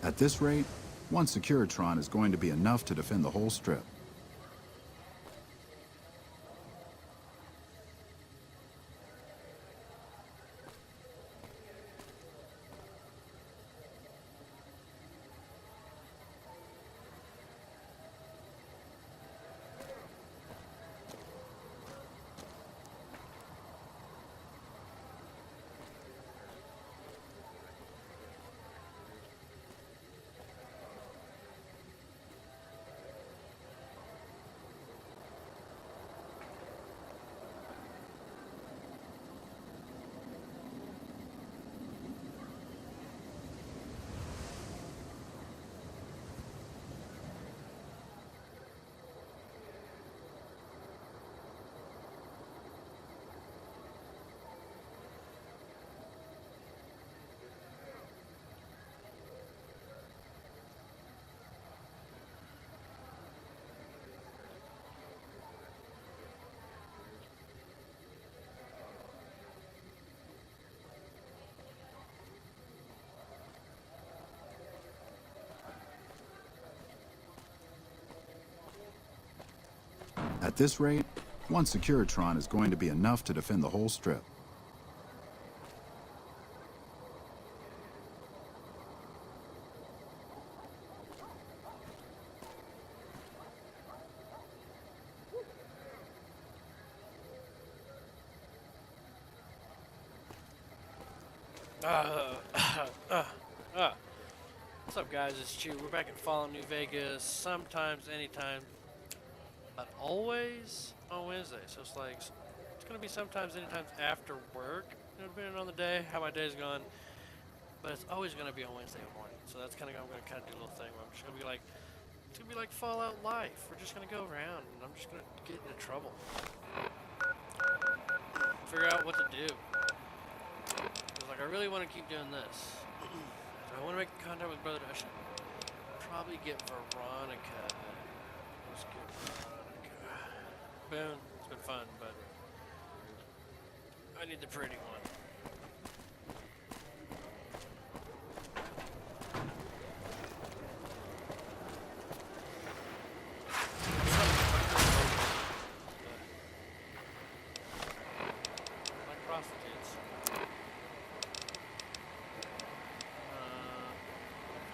At this rate, one Securitron is going to be enough to defend the whole strip. At this rate, one Securitron is going to be enough to defend the whole strip. What's up, guys? It's Chew. We're back in Fallout New Vegas. Sometimes, anytime, but always on Wednesday. So it's like, it's gonna be sometimes, anytime after work, you know, depending on the day, how my day's gone. But it's always gonna be on Wednesday morning. So that's kind of, I'm gonna kind of do a little thing where I'm just gonna be like, it's gonna be like Fallout Life. We're just gonna go around and I'm just gonna get into trouble, figure out what to do. Cause like I really want to keep doing this. So I want to make contact with Brother. I should probably get Veronica. Let's get Veronica. Boom. It's been fun, but I need the pretty one. Like prostitutes.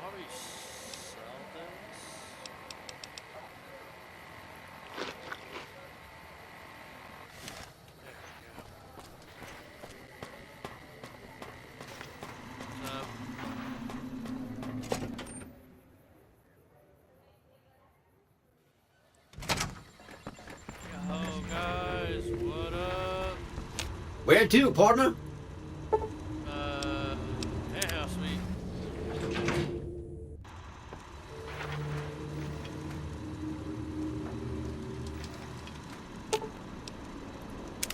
Probably sell this. There we go. Yo, guys, what up? Where to, partner? Yeah, sweet.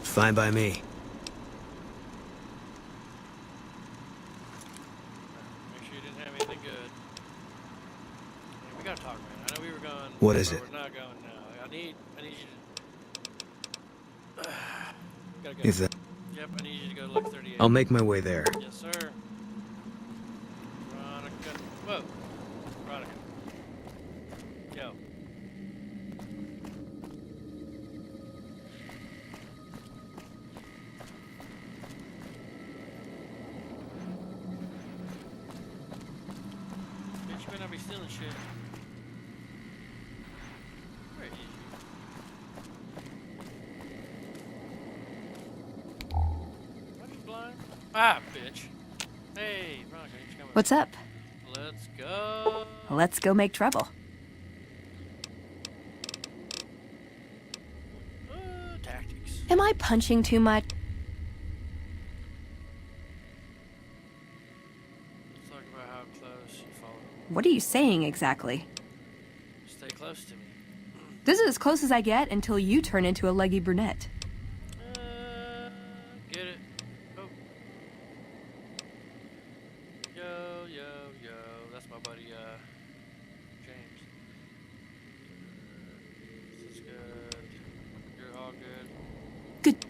Fine by me. Make sure you didn't have anything good. Yeah, we gotta talk, man. I know we were going. What is but it? We're not going now. I need you to. Gotta go. If that, Yep, I need you to go to look 38. I'll make my way there. Yes, sir. Veronica. Whoa. Veronica. Yo. Bitch, you better not be stealing shit. Where is you? Are you blind? Ah, bitch. Hey, Veronica, you coming? What's up? Let's go. Let's go make trouble. Tactics. Am I punching too much? Let's talk about how close you follow. What are you saying exactly? Stay close to me. This is as close as I get until you turn into a leggy brunette. Get it. Oh. Yo, yo, yo. That's my buddy, James. This is good. You're all good. Good.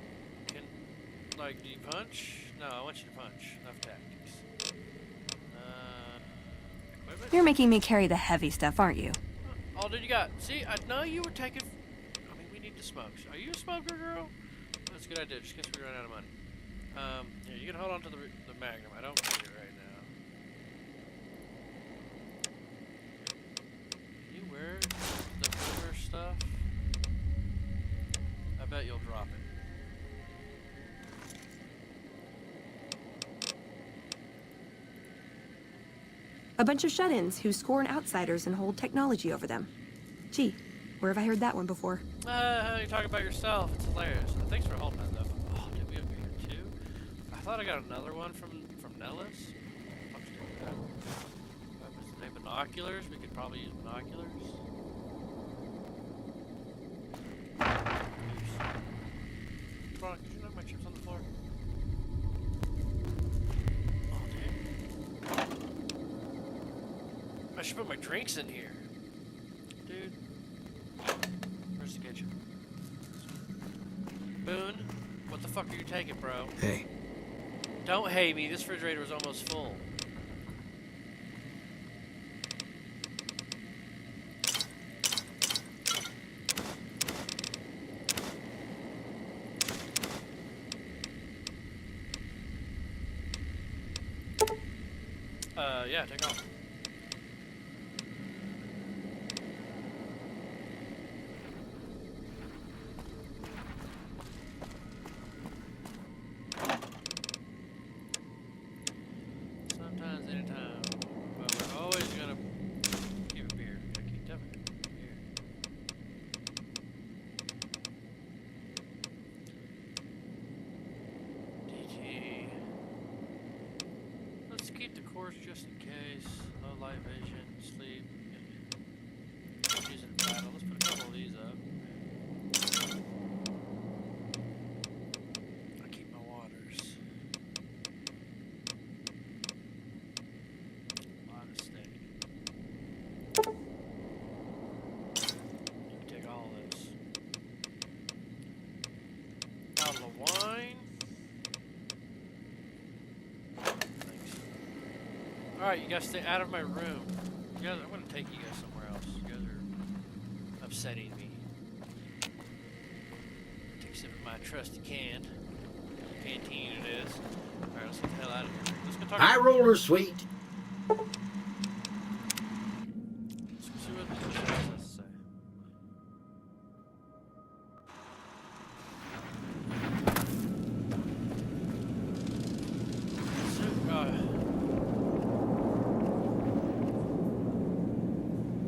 Like, do you punch? No, I want you to punch. Enough tactics. Equipment? You're making me carry the heavy stuff, aren't you? All did you got? See, I know you were taking. I mean, we need to smoke. Are you a smoker, girl? That's a good idea. Just in case we run out of money. Yeah, you can hold on to the Magnum. I don't need it right now. Can you wear the boomer stuff? I bet you'll drop it. A bunch of shut-ins who scorn outsiders and hold technology over them. Gee, where have I heard that one before? You talk about yourself. It's hilarious. Thanks for holding that up. Oh, dude, we have beer too. I thought I got another one from Nellis. What was the name? Binoculars. We could probably use binoculars. Ron, could you knock my chips on the floor? Oh, dude. I should put my drinks in here. Dude. Where's the kitchen? Boone, what the fuck are you taking, bro? Hey. Don't hate me. This refrigerator was almost full. Yeah, take off. Sometimes, anytime. But we're always gonna keep a beer. Gotta keep definitely beer. DT. Let's keep the course just in case. Low light vision, sleep. Using battle. Let's put a couple of these up. I keep my waters. A lot of steak. You can take all of this. Bottle of wine. Thanks. Alright, you guys stay out of my room. You guys, I'm gonna take you guys somewhere else. You guys are upsetting me. Take a sip of my trusty can. Canteen it is. Alright, let's get the hell out of here. Let's go talk. High roller, sweet. Let's go see what the sheriff has to say.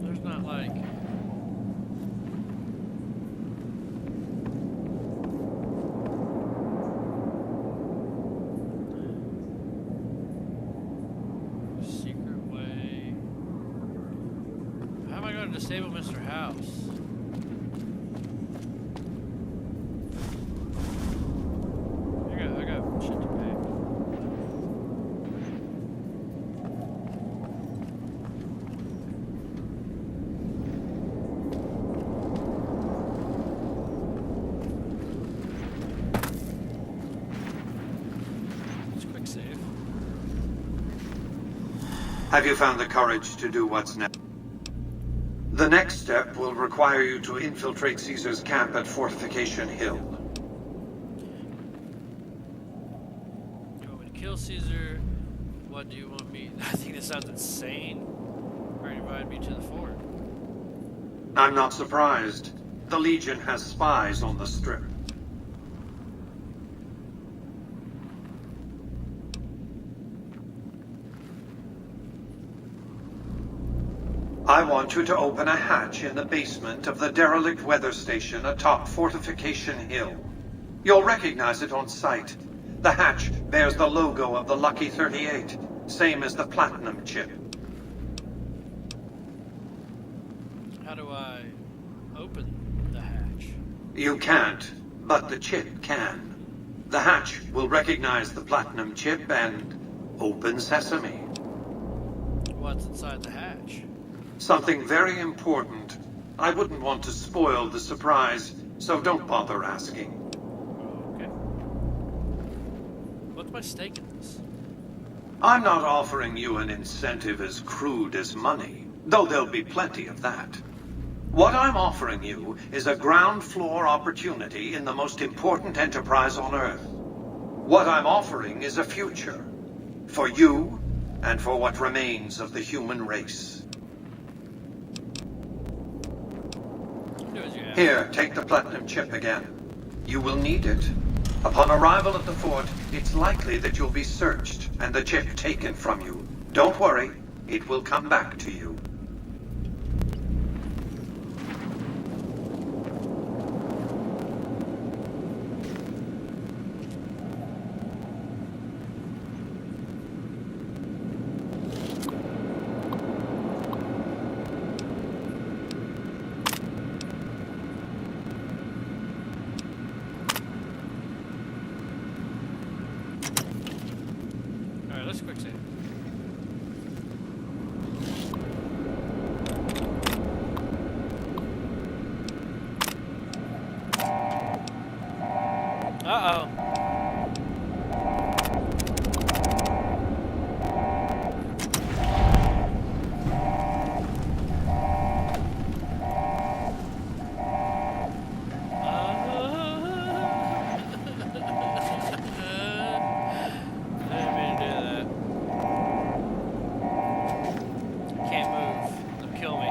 There's not like secret way. How am I going to disable Mr. House? I got shit to pay. Let's quick save. Have you found the courage to do what's next? The next step will require you to infiltrate Caesar's camp at Fortification Hill. You want me to kill Caesar? What do you want me? I think this sounds insane. Or invite me to the fort. I'm not surprised. The Legion has spies on the Strip. I want you to open a hatch in the basement of the derelict weather station atop Fortification Hill. You'll recognize it on sight. The hatch bears the logo of the Lucky 38, same as the Platinum chip. How do I open the hatch? You can't, but the chip can. The hatch will recognize the Platinum chip and open sesame. What's inside the hatch? Something very important. I wouldn't want to spoil the surprise, so don't bother asking. Okay. What's my stake in this? I'm not offering you an incentive as crude as money, though there'll be plenty of that. What I'm offering you is a ground floor opportunity in the most important enterprise on Earth. What I'm offering is a future. For you, and for what remains of the human race. Do as you ask. Here, take the platinum chip again. You will need it. Upon arrival at the fort, it's likely that you'll be searched and the chip taken from you. Don't worry, it will come back to you. Alright, let's quick save. Uh-oh. I didn't mean to do that. Can't move. They'll kill me.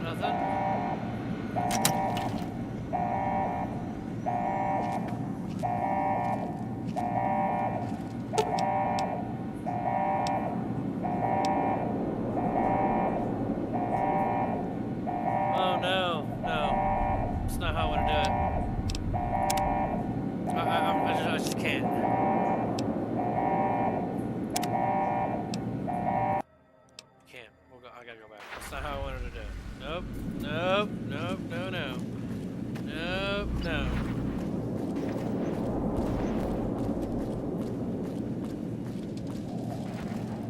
Nothing? Oh no, no. That's not how I want to do it. I just can't. Can't. I gotta go back. That's not how I wanted to do it. Nope. Nope. Nope. No. No. Nope. No.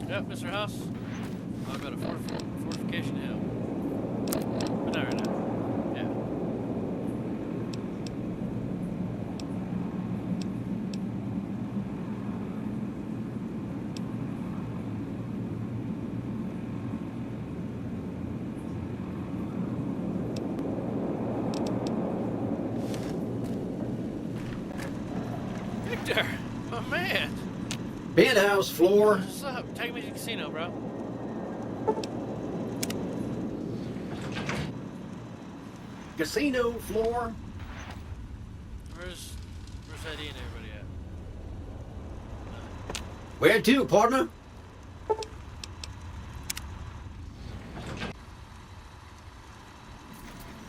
Yep, Mr. House. I'll go to Fortification Hill. But not right now. Yeah. Victor! My man! Penthouse floor. What's up? Take me to the casino, bro. Casino floor. Where's Eddie and everybody at? Where to, partner?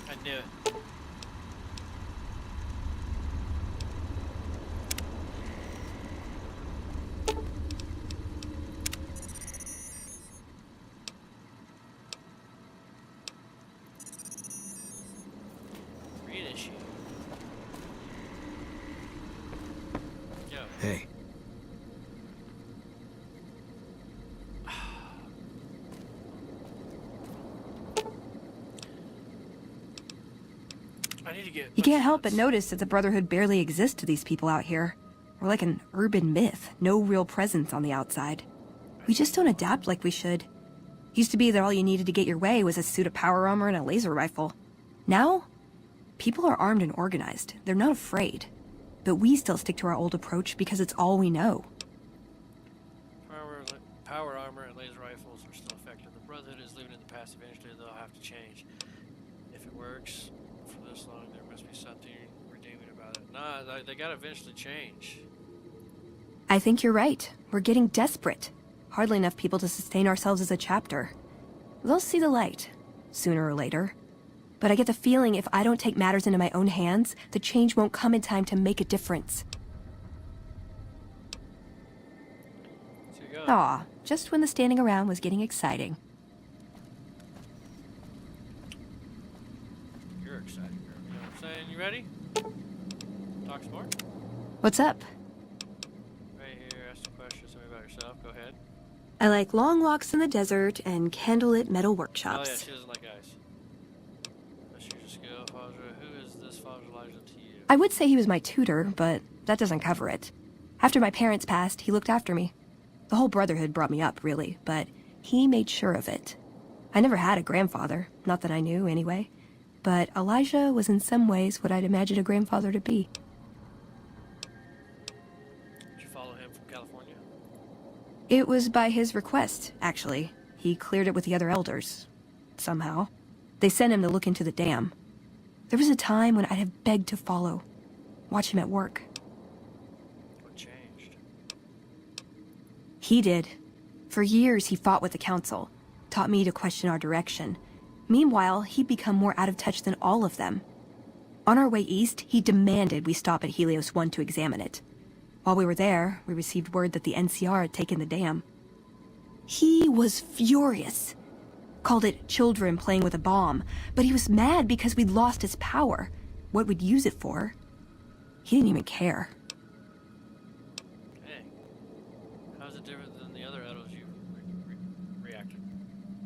I knew it. Reissue. Yo. Hey. I need to get. You can't help but notice that the Brotherhood barely exists to these people out here. We're like an urban myth, no real presence on the outside. We just don't adapt like we should. Used to be that all you needed to get your way was a suit of power armor and a laser rifle. Now, people are armed and organized. They're not afraid. But we still stick to our old approach because it's all we know. Power armor and laser rifles are still effective. The Brotherhood is living in the past. Eventually, they'll have to change. If it works for this long, there must be something redeeming about it. Nah, they gotta eventually change. I think you're right. We're getting desperate. Hardly enough people to sustain ourselves as a chapter. They'll see the light, sooner or later. But I get the feeling if I don't take matters into my own hands, the change won't come in time to make a difference. So you go. Aw, just when the standing around was getting exciting. You're excited, girl. You know what I'm saying? You ready? Talk some more? What's up? Right here, ask some questions. Tell me about yourself. Go ahead. I like long walks in the desert and candlelit metal Oh, yeah, workshops. she doesn't like ice. Let's use your skill, Father. Who is this Father Elijah to you? I would say he was my tutor, but that doesn't cover it. After my parents passed, he looked after me. The whole brotherhood brought me up, really, but he made sure of it. I never had a grandfather, not that I knew, anyway. But Elijah was in some ways what I'd imagined a grandfather to be. Did you follow him from California? It was by his request, actually. He cleared it with the other elders. Somehow. They sent him to look into the dam. There was a time when I'd have begged to follow. Watch him at work. What changed? He did. For years, he fought with the council, taught me to question our direction. Meanwhile, he'd become more out of touch than all of them. On our way east, he demanded we stop at Helios 1 to examine it. While we were there, we received word that the NCR had taken the dam. He was furious. Called it children playing with a bomb, but he was mad because we'd lost its power. What we'd use it for. He didn't even care. Hey. How's it different than the other elders you reacted?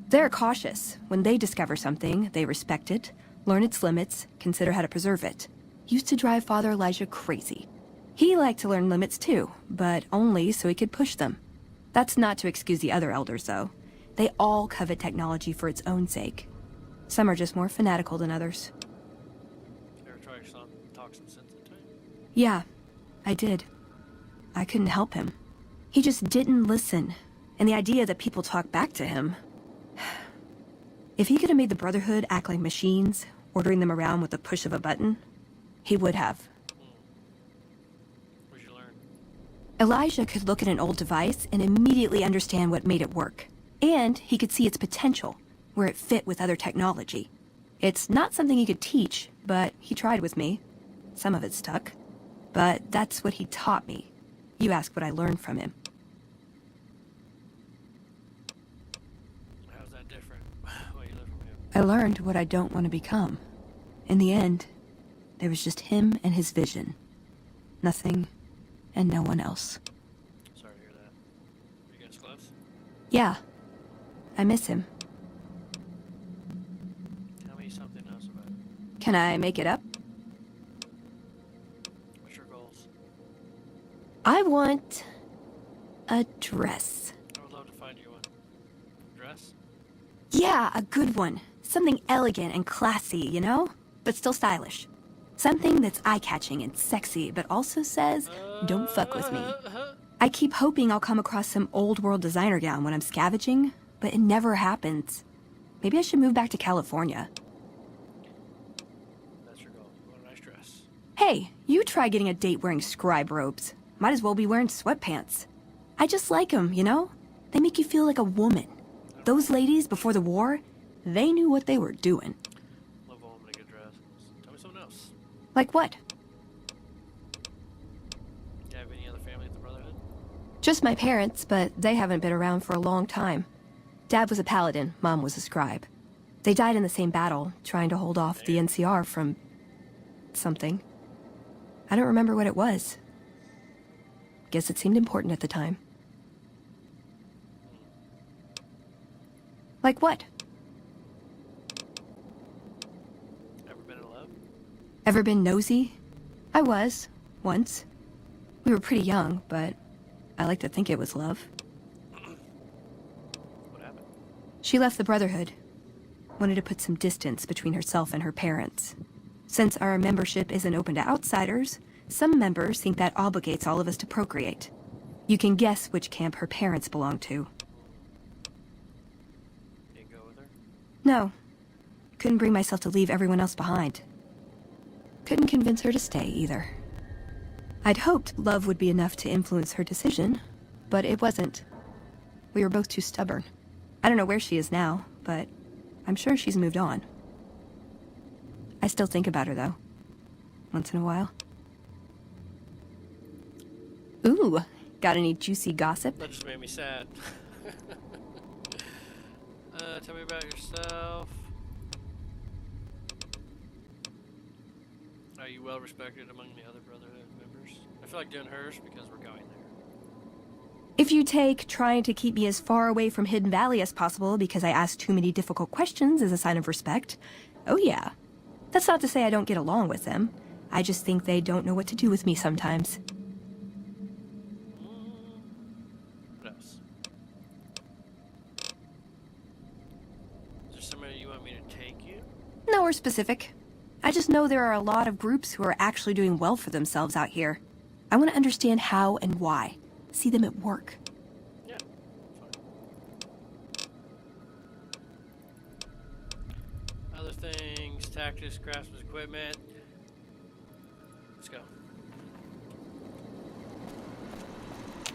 They're cautious. When they discover something, they respect it, learn its limits, consider how to preserve it. Used to drive Father Elijah crazy. He liked to learn limits too, but only so he could push them. That's not to excuse the other elders, though. They all covet technology for its own sake. Some are just more fanatical than others. Ever try to talk some sense into him? Yeah, I did. I couldn't help him. He just didn't listen. And the idea that people talk back to him... If he could have made the Brotherhood act like machines, ordering them around with the push of a button, he would have. What'd you learn? Elijah could look at an old device and immediately understand what made it work. And he could see its potential, where it fit with other technology. It's not something he could teach, but he tried with me. Some of it stuck. But that's what he taught me. You ask what I learned from him. How's that different? What you learned from him? I learned what I don't want to become. In the end, there was just him and his vision. Nothing and no one else. Sorry to hear that. Are you guys close? Yeah, I miss him. Tell me something else about it. Can I make it up? What's your goals? I want a dress. I would love to find you one. Dress? Yeah, a good one. Something elegant and classy, you know? But still stylish. Something that's eye-catching and sexy, but also says, don't fuck with me. I keep hoping I'll come across some old-world designer gown when I'm scavenging, but it never happens. Maybe I should move back to California. That's your goal. You want a nice dress. Hey, you try getting a date wearing scribe robes. Might as well be wearing sweatpants. I just like them, you know? They make you feel like a woman. Those ladies before the war, they knew what they were doing. Love a woman in a good dress. Tell me something else. Like what? Do you have any other family at the Brotherhood? Just my parents, but they haven't been around for a long time. Dad was a paladin, Mom was a scribe. They died in the same battle, trying to hold off the NCR from... something. I don't remember what it was. Guess it seemed important at the time. Like what? Ever been in love? Ever been nosy? I was, once. We were pretty young, but I like to think it was love. What happened? She left the Brotherhood. Wanted to put some distance between herself and her parents. Since our membership isn't open to outsiders, some members think that obligates all of us to procreate. You can guess which camp her parents belong to. Didn't go with her? No. Couldn't bring myself to leave everyone else behind. Couldn't convince her to stay, either. I'd hoped love would be enough to influence her decision, but it wasn't. We were both too stubborn. I don't know where she is now, but I'm sure she's moved on. I still think about her, though. Once in a while. Ooh, got any juicy gossip? That just made me sad. Tell me about yourself. Are you well respected among the other Brotherhood members? I feel like doing hers because we're going there. If you take trying to keep me as far away from Hidden Valley as possible because I ask too many difficult questions as a sign of respect, oh yeah. That's not to say I don't get along with them. I just think they don't know what to do with me sometimes. What else? Is there somewhere you want me to take you? Nowhere specific. I just know there are a lot of groups who are actually doing well for themselves out here. I want to understand how and why. See them at work. Yeah, fine. Other things, tactics, craftsman's equipment. Let's go.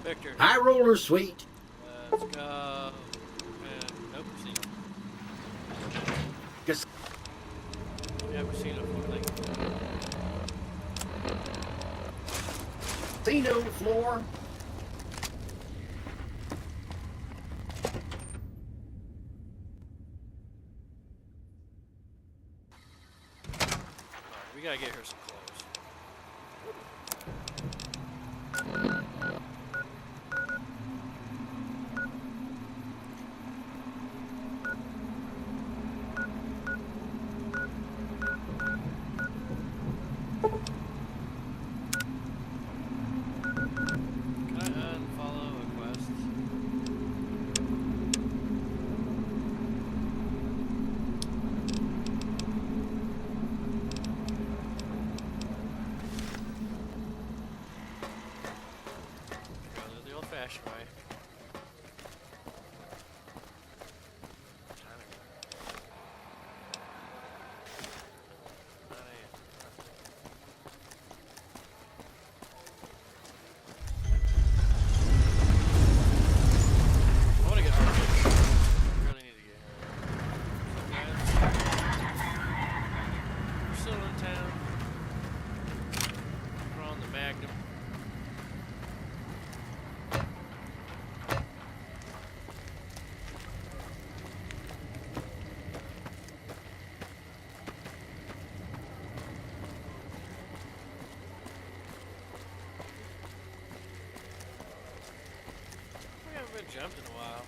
Victor. High roller suite. Let's go. Nope, see. Cas- Yeah, casino thing. Casino floor. We gotta get her some clothes. Can I unfollow a quest? Go the old-fashioned way. I wanna get her. Really need to get her. We're still in town. We're on the Magnum. We haven't been jumped in a while.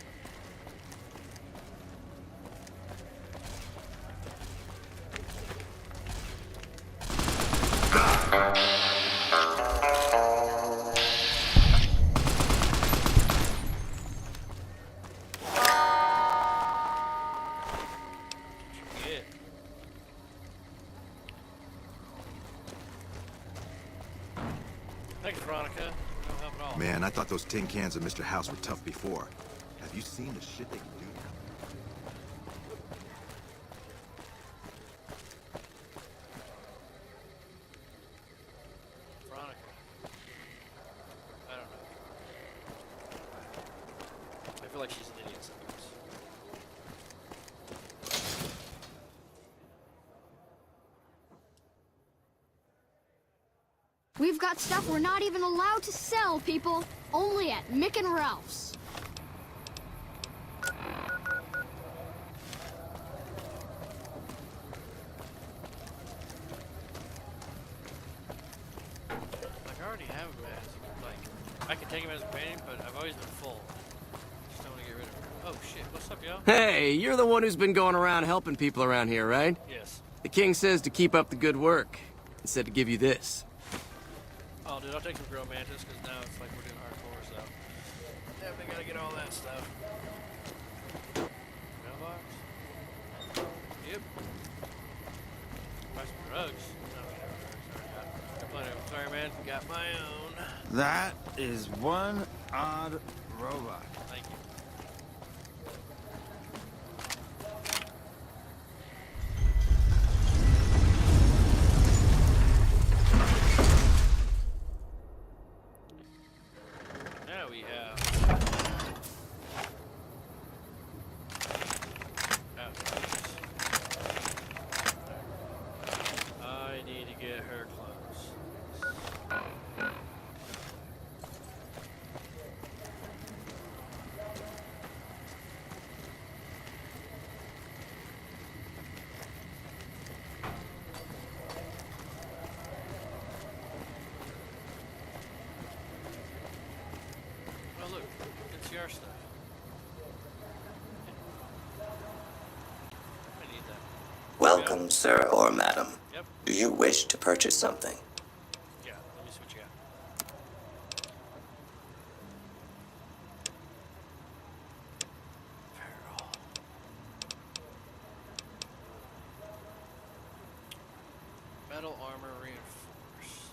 Yeah. Thanks, Veronica. No help at all. Man, I thought those tin cans of Mr. House were tough before. Have you seen the shit they can do now? Veronica. I don't know. I feel like she's an idiot sometimes. We've got stuff we're not even allowed to sell, people. Only at Mick and Ralph's. Like, I already have him as, like, I can take him as a companion, but I've always been full. Just don't want to get rid of him. Oh, shit. What's up, y'all? Hey, you're the one who's been going around helping people around here, right? Yes. The king says to keep up the good work. He said to give you this. Oh, dude, I'll take some Grill Mantis, because now it's like we're doing hardcore, so. Definitely gotta get all that stuff. Mailbox? Yep. Buy some drugs. No, we have drugs. Alright, got plenty of them. Sorry, man. Got my own. That is one odd robot. Thank you. Now we have. Oh, our stuff. I need that. Welcome, sir or madam. Yep. Do you wish to purchase something? Yeah, let me see what you got. Apparel. Metal armor reinforced.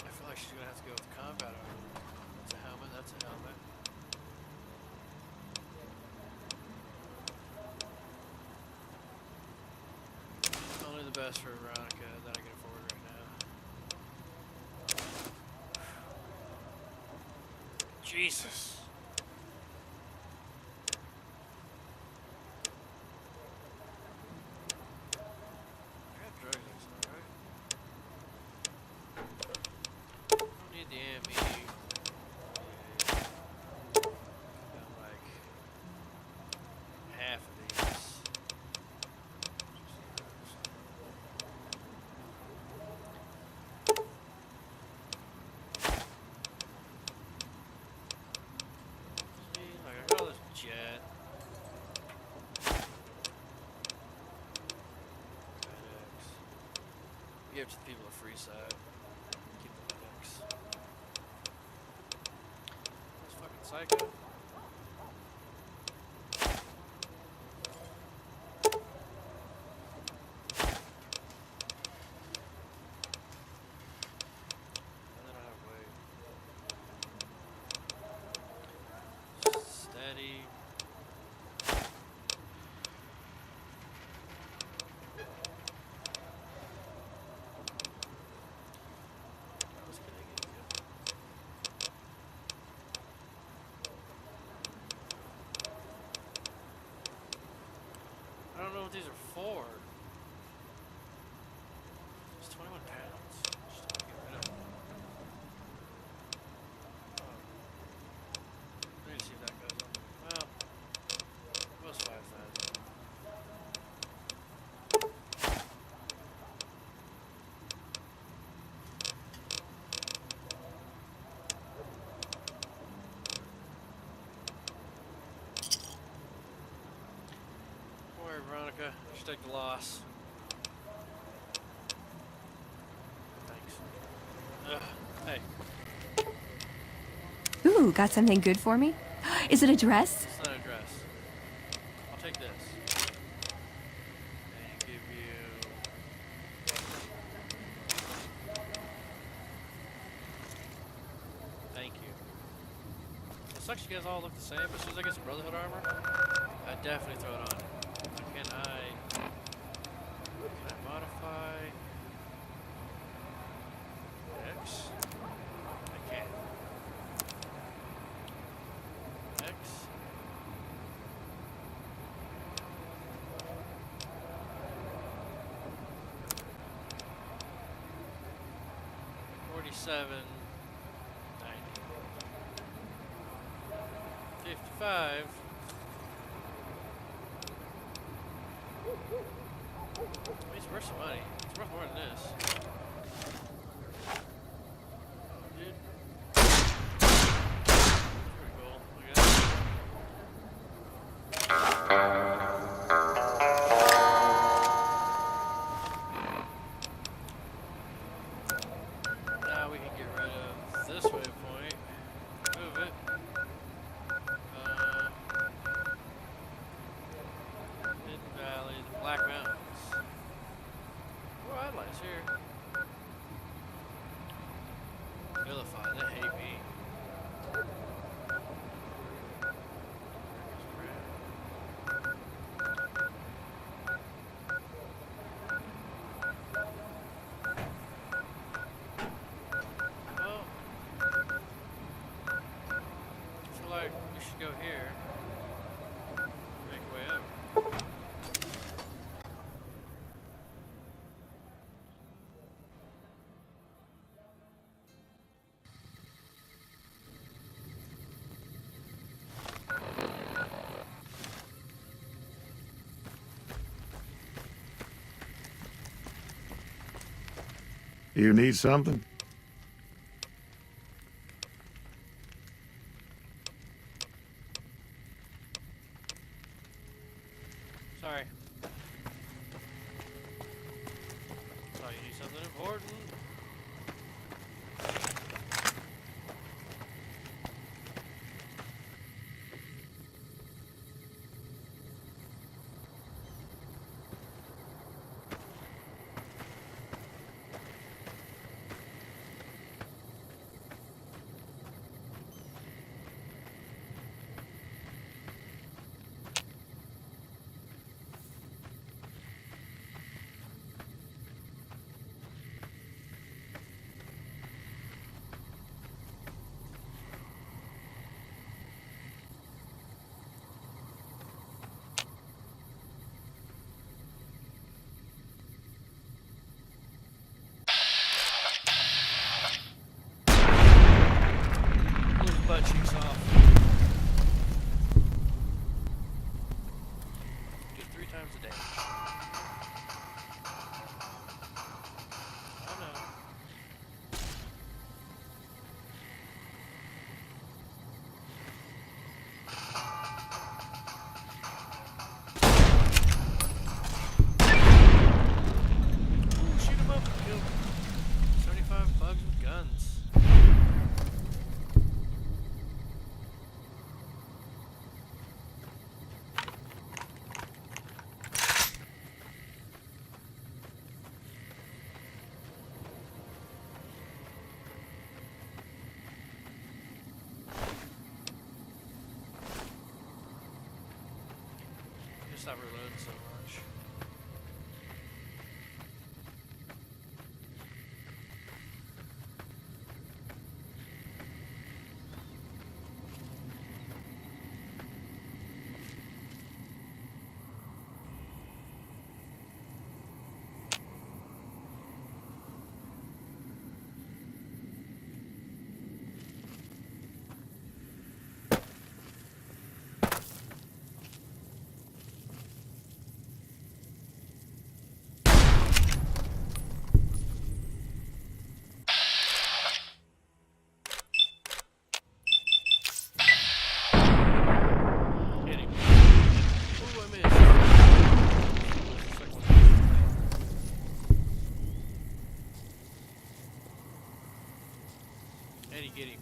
I feel like she's gonna have to go with combat armor. That's a helmet, that's a helmet. Only the best for Veronica that I can afford right now. Jesus. I got drug use, alright? I don't need the AME. Got like half of these. See, like I got all this jet. FedEx. Give it to the people of Freeside. Keep the FedEx. That's fucking psycho. And then I have weight. Steady. What else can I get you? I don't know what these are for. It's 21 pounds. Just to get rid of them. Oh. I need to see if that goes up. Well, it was 5,000. Don't worry, Veronica. Just take the loss. Thanks. Ugh. Hey, Ooh, got something good for me? Is it a dress? it's not a dress. I'll take this. And give you... Thank you. It sucks you guys all look the same, but as soon as I get some Brotherhood armor, I definitely throw it on. Can I modify X? I can. X. $47.90. 55. It's worth some money. It's worth more than this. Oh, dude. That's pretty cool. Look at that. Now we can get rid of this waypoint. Move it. Hidden Valley, the Black Mountains. Oh, I like here. Vilify, they hate me. Oh. I feel like we should go here. Make our way up. You need something? Something important. Butt cheeks off. Do it 3 times a day. Oh no. Ooh, shoot him up. Kill 75 bugs with guns. Stop reloading so much. Eddie, get him.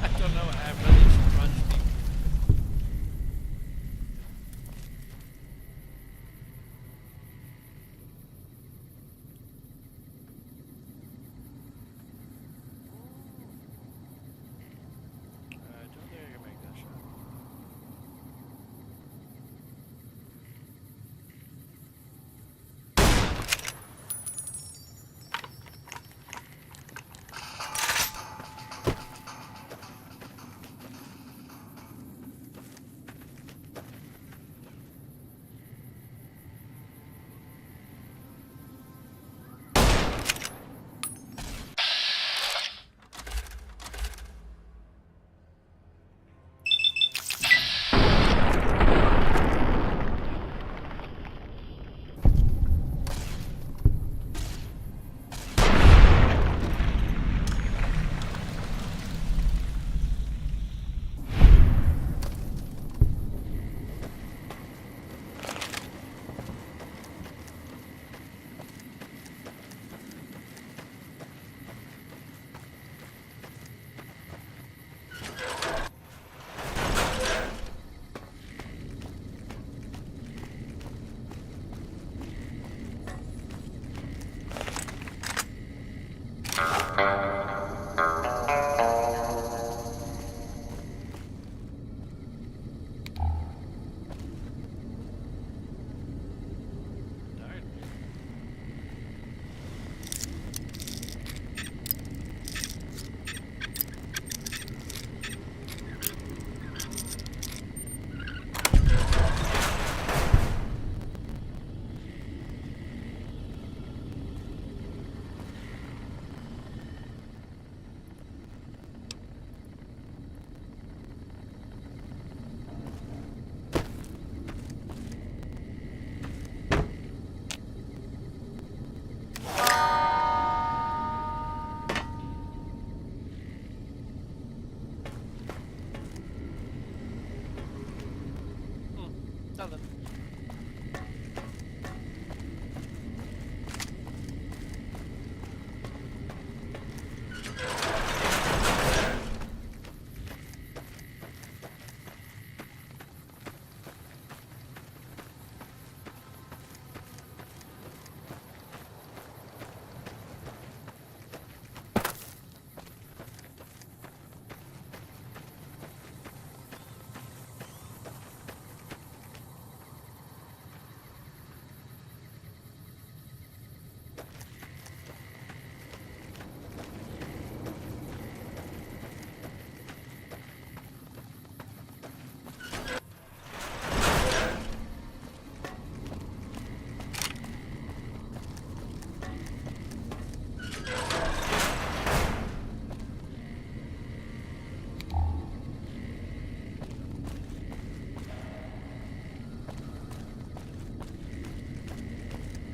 I don't know what happened. I think she punched him. I don't think I can make that shot.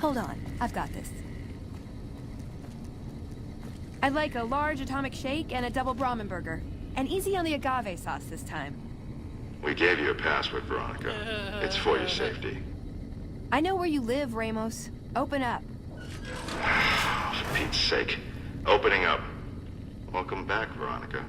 Hold on, I've got this. I'd like a large atomic shake and a double Brahmin burger. And easy on the agave sauce this time. We gave you a password, Veronica. It's for your safety. I know where you live, Ramos. Open up. For Pete's sake. Opening up. Welcome back, Veronica.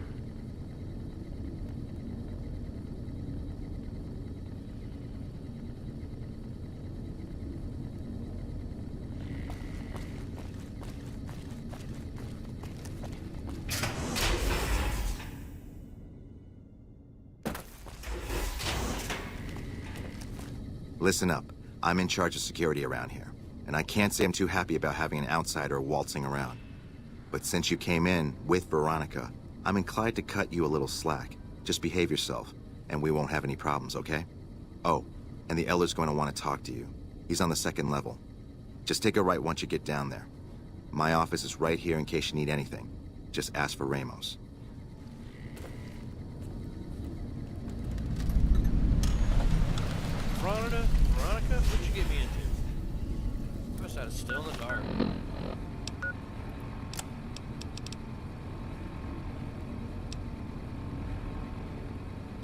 Listen up. I'm in charge of security around here, and I can't say I'm too happy about having an outsider waltzing around. But since you came in with Veronica, I'm inclined to cut you a little slack. Just behave yourself, and we won't have any problems, okay? Oh, and the Elder's going to want to talk to you. He's on the 2nd level. Just take a right once you get down there. My office is right here in case you need anything. Just ask for Ramos. Veronica, what'd you get me into? I must have still in the dark.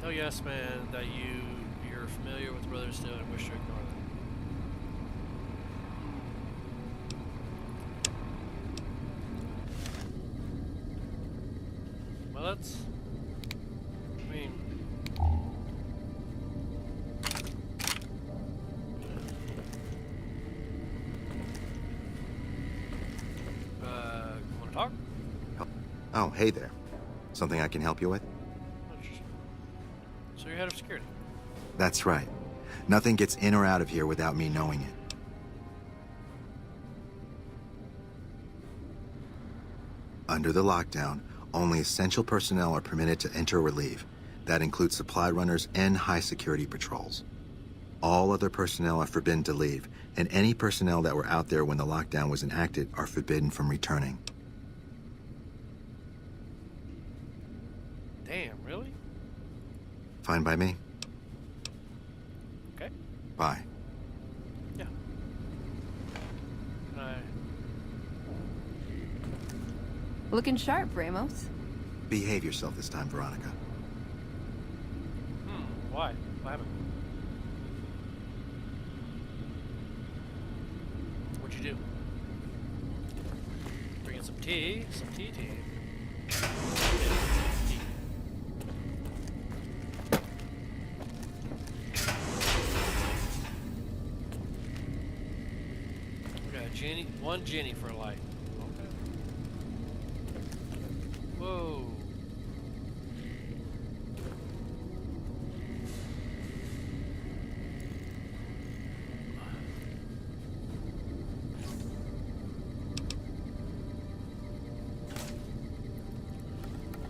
Tell Yes Man that you're familiar with Brother Still and wish to ignore them. Well, that's... I mean... wanna talk? Oh, hey there. Something I can help you with? So you're head of security? That's right. Nothing gets in or out of here without me knowing it. Under the lockdown, only essential personnel are permitted to enter or leave. That includes supply runners and high-security patrols. All other personnel are forbidden to leave, and any personnel that were out there when the lockdown was enacted are forbidden from returning. Damn, really? Fine by me. Okay. Bye. Yeah. Can I... Looking sharp, Ramos. Behave yourself this time, Veronica. Why? What happened? What'd you do? Bring in some tea. Some tea. Tea. We got a Jenny, one Jenny for a light. Okay. Whoa.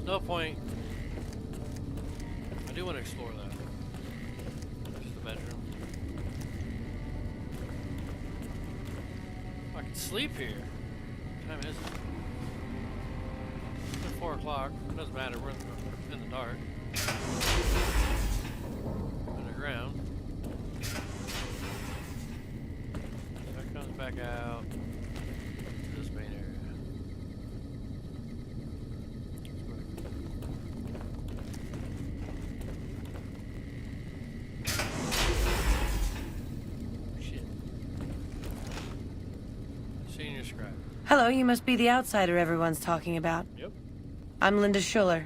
No point. I do want to explore that. Just the bedroom. I can sleep here. What time is it? It's 4 o'clock. It doesn't matter. We're in the dark. Underground. That comes back out to this main area. Senior scribe. Hello, you must be the outsider everyone's talking about. Yep. I'm Linda Schuller.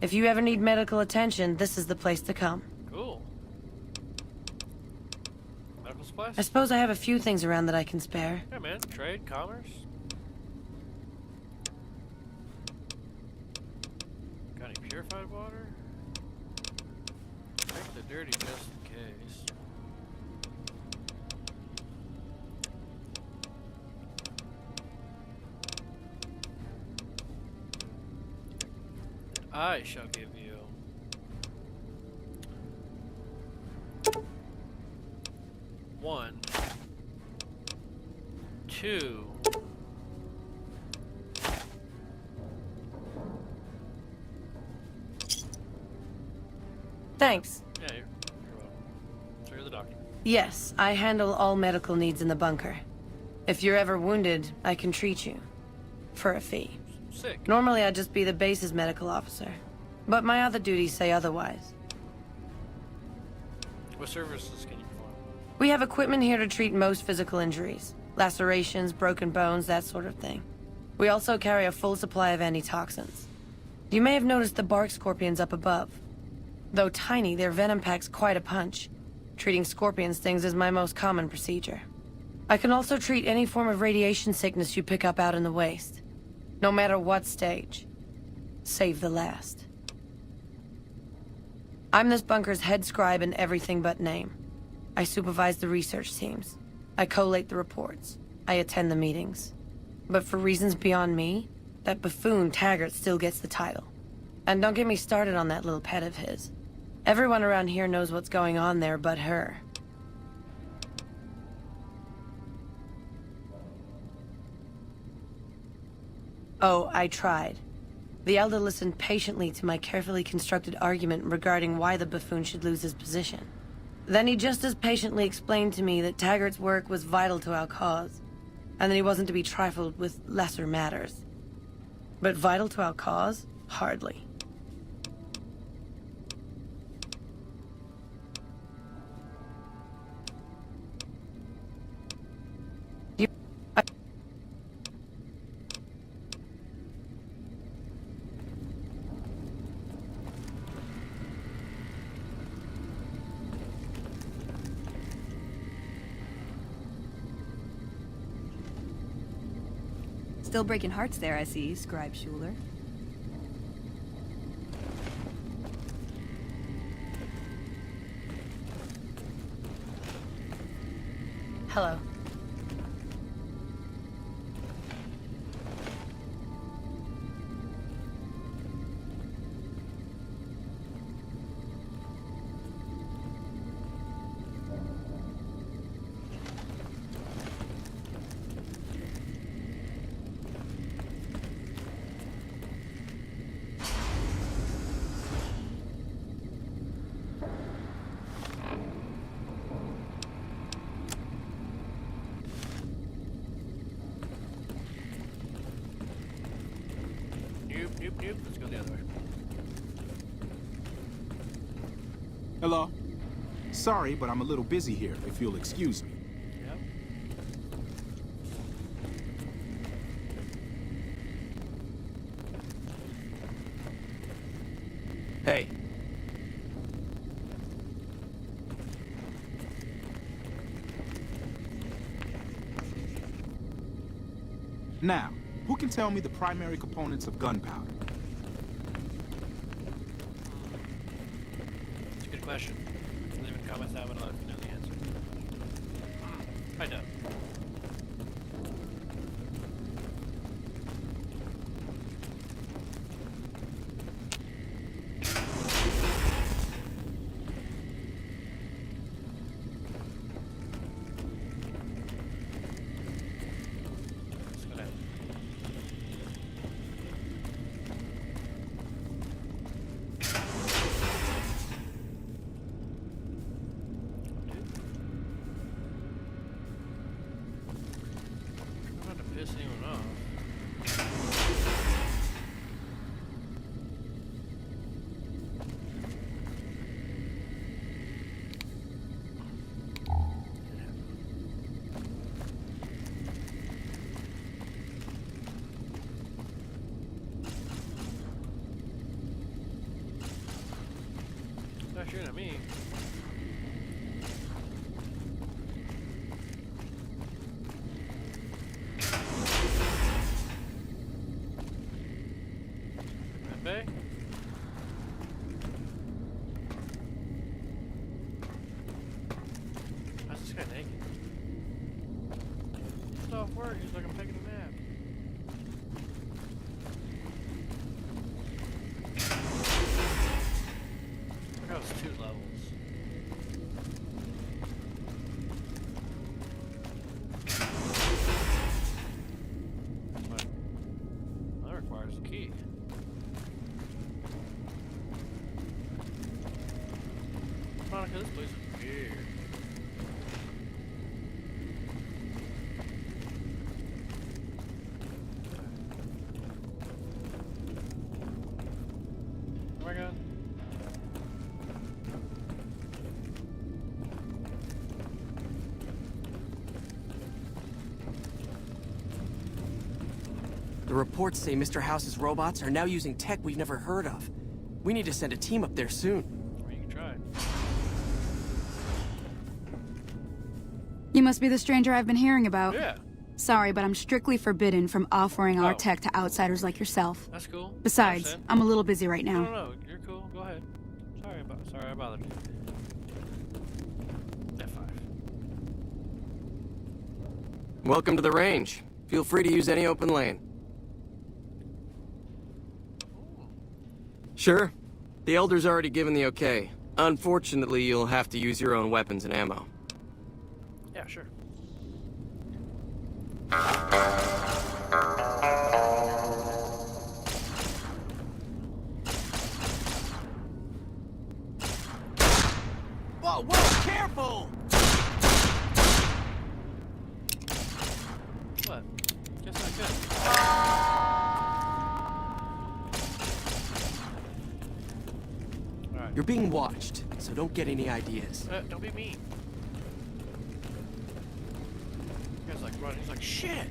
If you ever need medical attention, this is the place to come. Cool. Medical supplies? I suppose I have a few things around that I can spare. Yeah, man. Trade, commerce. Got any purified water? Make the dirty just in case. I shall give you 1, 2. Thanks. Yeah, you're welcome. So you're the doctor. Yes, I handle all medical needs in the bunker. If you're ever wounded, I can treat you. For a fee. Sick. Normally, I'd just be the base's medical officer. But my other duties say otherwise. What services can you perform? We have equipment here to treat most physical injuries. Lacerations, broken bones, that sort of thing. We also carry a full supply of antitoxins. You may have noticed the bark scorpions up above. Though tiny, their venom packs quite a punch. Treating scorpion stings is my most common procedure. I can also treat any form of radiation sickness you pick up out in the waste. No matter what stage. Save the last. I'm this bunker's head scribe in everything but name. I supervise the research teams. I collate the reports. I attend the meetings. But for reasons beyond me, that buffoon Taggart still gets the title. And don't get me started on that little pet of his. Everyone around here knows what's going on there but her. Oh, I tried. The Elder listened patiently to my carefully constructed argument regarding why the buffoon should lose his position. Then he just as patiently explained to me that Taggart's work was vital to our cause, and that he wasn't to be trifled with lesser matters. But vital to our cause? Hardly. Still breaking hearts there, I see, Scribe Schuler. Hello. Nope. Let's go the other way. Hello? Sorry, but I'm a little busy here, if you'll excuse me. Yep. Hey. Now, who can tell me the primary components of gunpowder? That's a good question. Leave in comments down below if you know the answer. I know. Let's go down. I'm not to piss anyone off. Not shooting at me. Pepe? How's this guy naked? He's off work. He's like, I'm taking a nap. Look how it's 2 levels. But that requires a key. Monica, this place is weird. The reports say Mr. House's robots are now using tech we've never heard of. We need to send a team up there soon. Or you can try. You must be the stranger I've been hearing about. Yeah. Sorry, but I'm strictly forbidden from offering our Oh. tech to outsiders like yourself. That's cool. Besides, Understand. I'm a little busy right now. No, you're cool. Go ahead. Sorry I bothered you. F5. Welcome to the range. Feel free to use any open lane. Sure. The Elder's already given the okay. Unfortunately, you'll have to use your own weapons and ammo. Yeah, sure. Whoa, whoa, careful! What? Guess I could. Alright. You're being watched, so don't get any ideas. Don't be mean. The guy's like running. He's like, shit!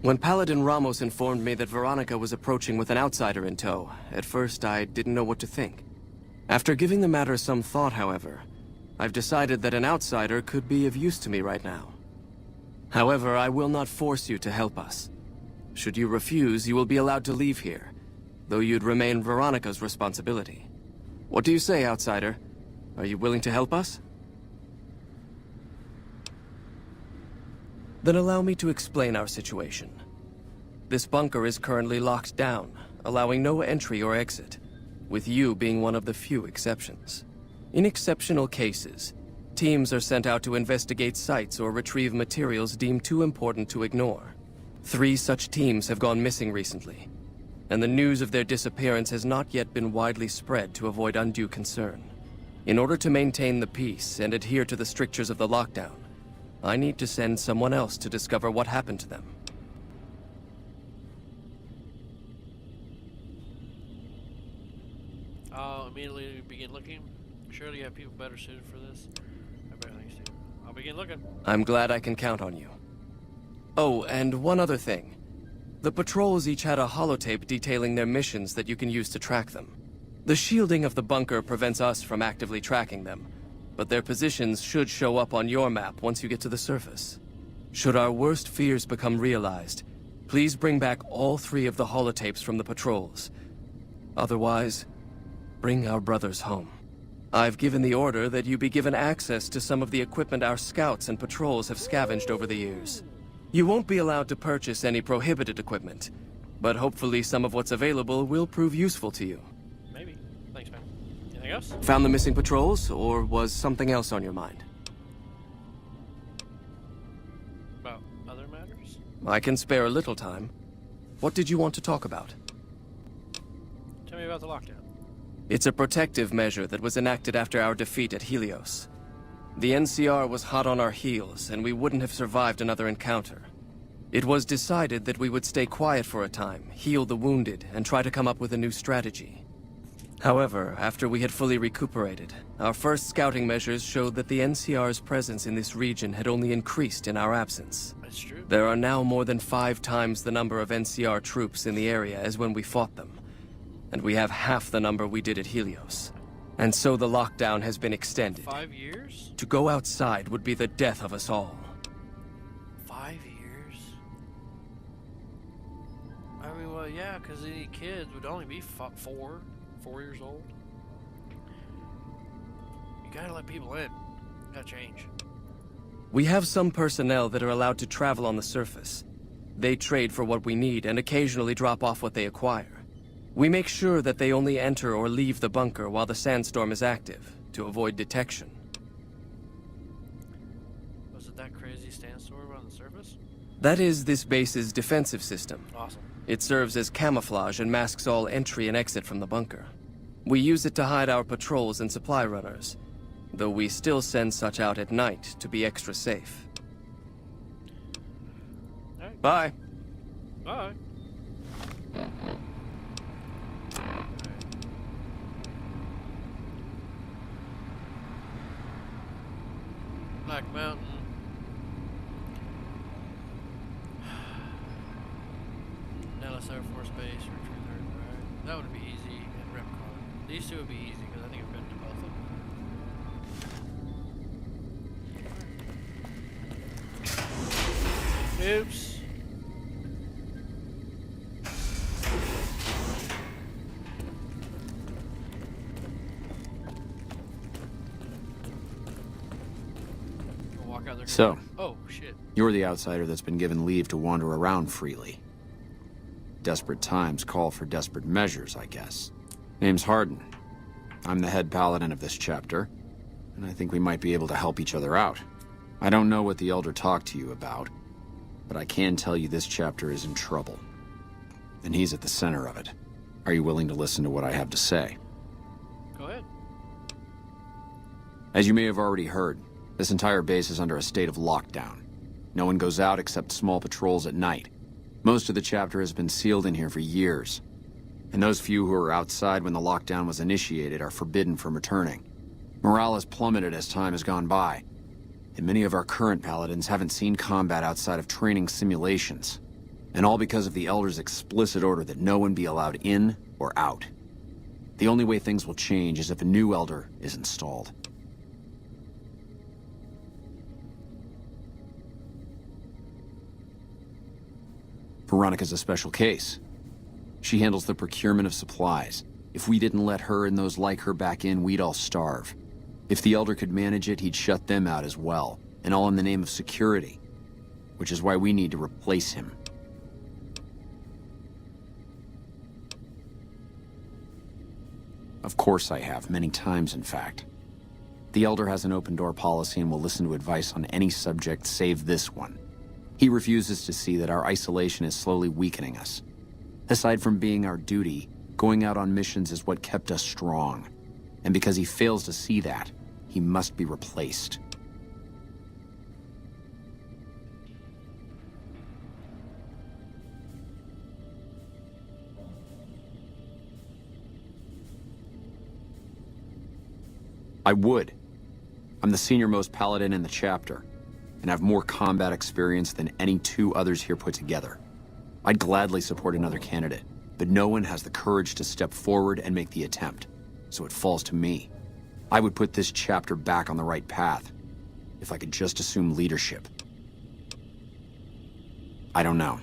When Paladin Ramos informed me that Veronica was approaching with an outsider in tow, at first I didn't know what to think. After giving the matter some thought, however, I've decided that an outsider could be of use to me right now. However, I will not force you to help us. Should you refuse, you will be allowed to leave here, though you'd remain Veronica's responsibility. What do you say, outsider? Are you willing to help us? Then allow me to explain our situation. This bunker is currently locked down, allowing no entry or exit, with you being one of the few exceptions. In exceptional cases, teams are sent out to investigate sites or retrieve materials deemed too important to ignore. 3 such teams have gone missing recently, and the news of their disappearance has not yet been widely spread to avoid undue concern. In order to maintain the peace and adhere to the strictures of the lockdown, I need to send someone else to discover what happened to them. I'll immediately begin looking. Surely you have people better suited for this. I better think so. I'll begin looking. I'm glad I can count on you. Oh, and one other thing. The patrols each had a holotape detailing their missions that you can use to track them. The shielding of the bunker prevents us from actively tracking them, but their positions should show up on your map once you get to the surface. Should our worst fears become realized, please bring back all 3 of the holotapes from the patrols. Otherwise, bring our brothers home. I've given the order that you be given access to some of the equipment our scouts and patrols have scavenged over the years. You won't be allowed to purchase any prohibited equipment, but hopefully some of what's available will prove useful to you. Maybe. Thanks, man. Anything else? Found the missing patrols, or was something else on your mind? About other matters? I can spare a little time. What did you want to talk about? Tell me about the lockdown. It's a protective measure that was enacted after our defeat at Helios. The NCR was hot on our heels, and we wouldn't have survived another encounter. It was decided that we would stay quiet for a time, heal the wounded, and try to come up with a new strategy. However, after we had fully recuperated, our first scouting measures showed that the NCR's presence in this region had only increased in our absence. That's true. There are now more than 5 times the number of NCR troops in the area as when we fought them, and we have half the number we did at Helios. And so the lockdown has been extended. 5 years? To go outside would be the death of us all. 5 years? I mean, well, yeah, because any kids would only be 4 years old. You gotta let people in. Gotta change. We have some personnel that are allowed to travel on the surface. They trade for what we need and occasionally drop off what they acquire. We make sure that they only enter or leave the bunker while the sandstorm is active, to avoid detection. Was it that crazy sandstorm on the surface? That is this base's defensive system. Awesome. It serves as camouflage and masks all entry and exit from the bunker. We use it to hide our patrols and supply runners, though we still send such out at night to be extra safe. Right. Bye. Bye. Black Mountain. Nellis Air Force Base, retrieve there. Alright. That would be easy, and Repcon. These two would be easy, because I think I've been to both of them. Oops. Walk out there. So, oh shit. You're the outsider that's been given leave to wander around freely. Desperate times call for desperate measures, I guess. Name's Hardin. I'm the head paladin of this chapter, and I think we might be able to help each other out. I don't know what the Elder talked to you about, but I can tell you this chapter is in trouble. And he's at the center of it. Are you willing to listen to what I have to say? Go ahead. As you may have already heard, this entire base is under a state of lockdown. No one goes out except small patrols at night. Most of the chapter has been sealed in here for years. And those few who were outside when the lockdown was initiated are forbidden from returning. Morale has plummeted as time has gone by. And many of our current paladins haven't seen combat outside of training simulations. And all because of the Elder's explicit order that no one be allowed in or out. The only way things will change is if a new Elder is installed. Veronica's a special case. She handles the procurement of supplies. If we didn't let her and those like her back in, we'd all starve. If the Elder could manage it, he'd shut them out as well, and all in the name of security. Which is why we need to replace him. Of course I have, many times in fact. The Elder has an open-door policy and will listen to advice on any subject save this one. He refuses to see that our isolation is slowly weakening us. Aside from being our duty, going out on missions is what kept us strong. And because he fails to see that, he must be replaced. I would. I'm the senior-most paladin in the chapter, and have more combat experience than any 2 others here put together. I'd gladly support another candidate, but no one has the courage to step forward and make the attempt, so it falls to me. I would put this chapter back on the right path, if I could just assume leadership. I don't know.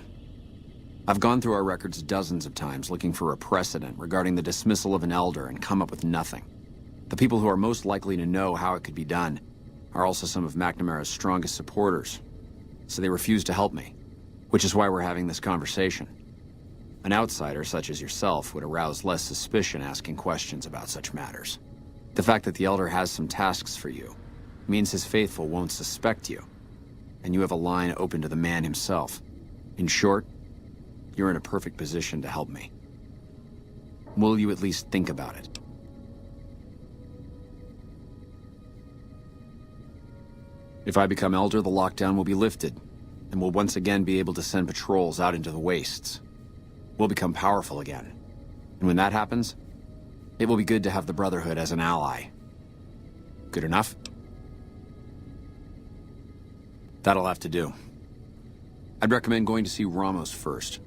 I've gone through our records dozens of times looking for a precedent regarding the dismissal of an Elder and come up with nothing. The people who are most likely to know how it could be done are also some of McNamara's strongest supporters, so they refuse to help me, which is why we're having this conversation. An outsider such as yourself would arouse less suspicion asking questions about such matters. The fact that the Elder has some tasks for you means his faithful won't suspect you, and you have a line open to the man himself. In short, you're in a perfect position to help me. Will you at least think about it? If I become Elder, the lockdown will be lifted, and we'll once again be able to send patrols out into the wastes. We'll become powerful again. And when that happens, It will be good to have the Brotherhood as an ally. Good enough? That'll have to do. I'd recommend going to see Ramos first.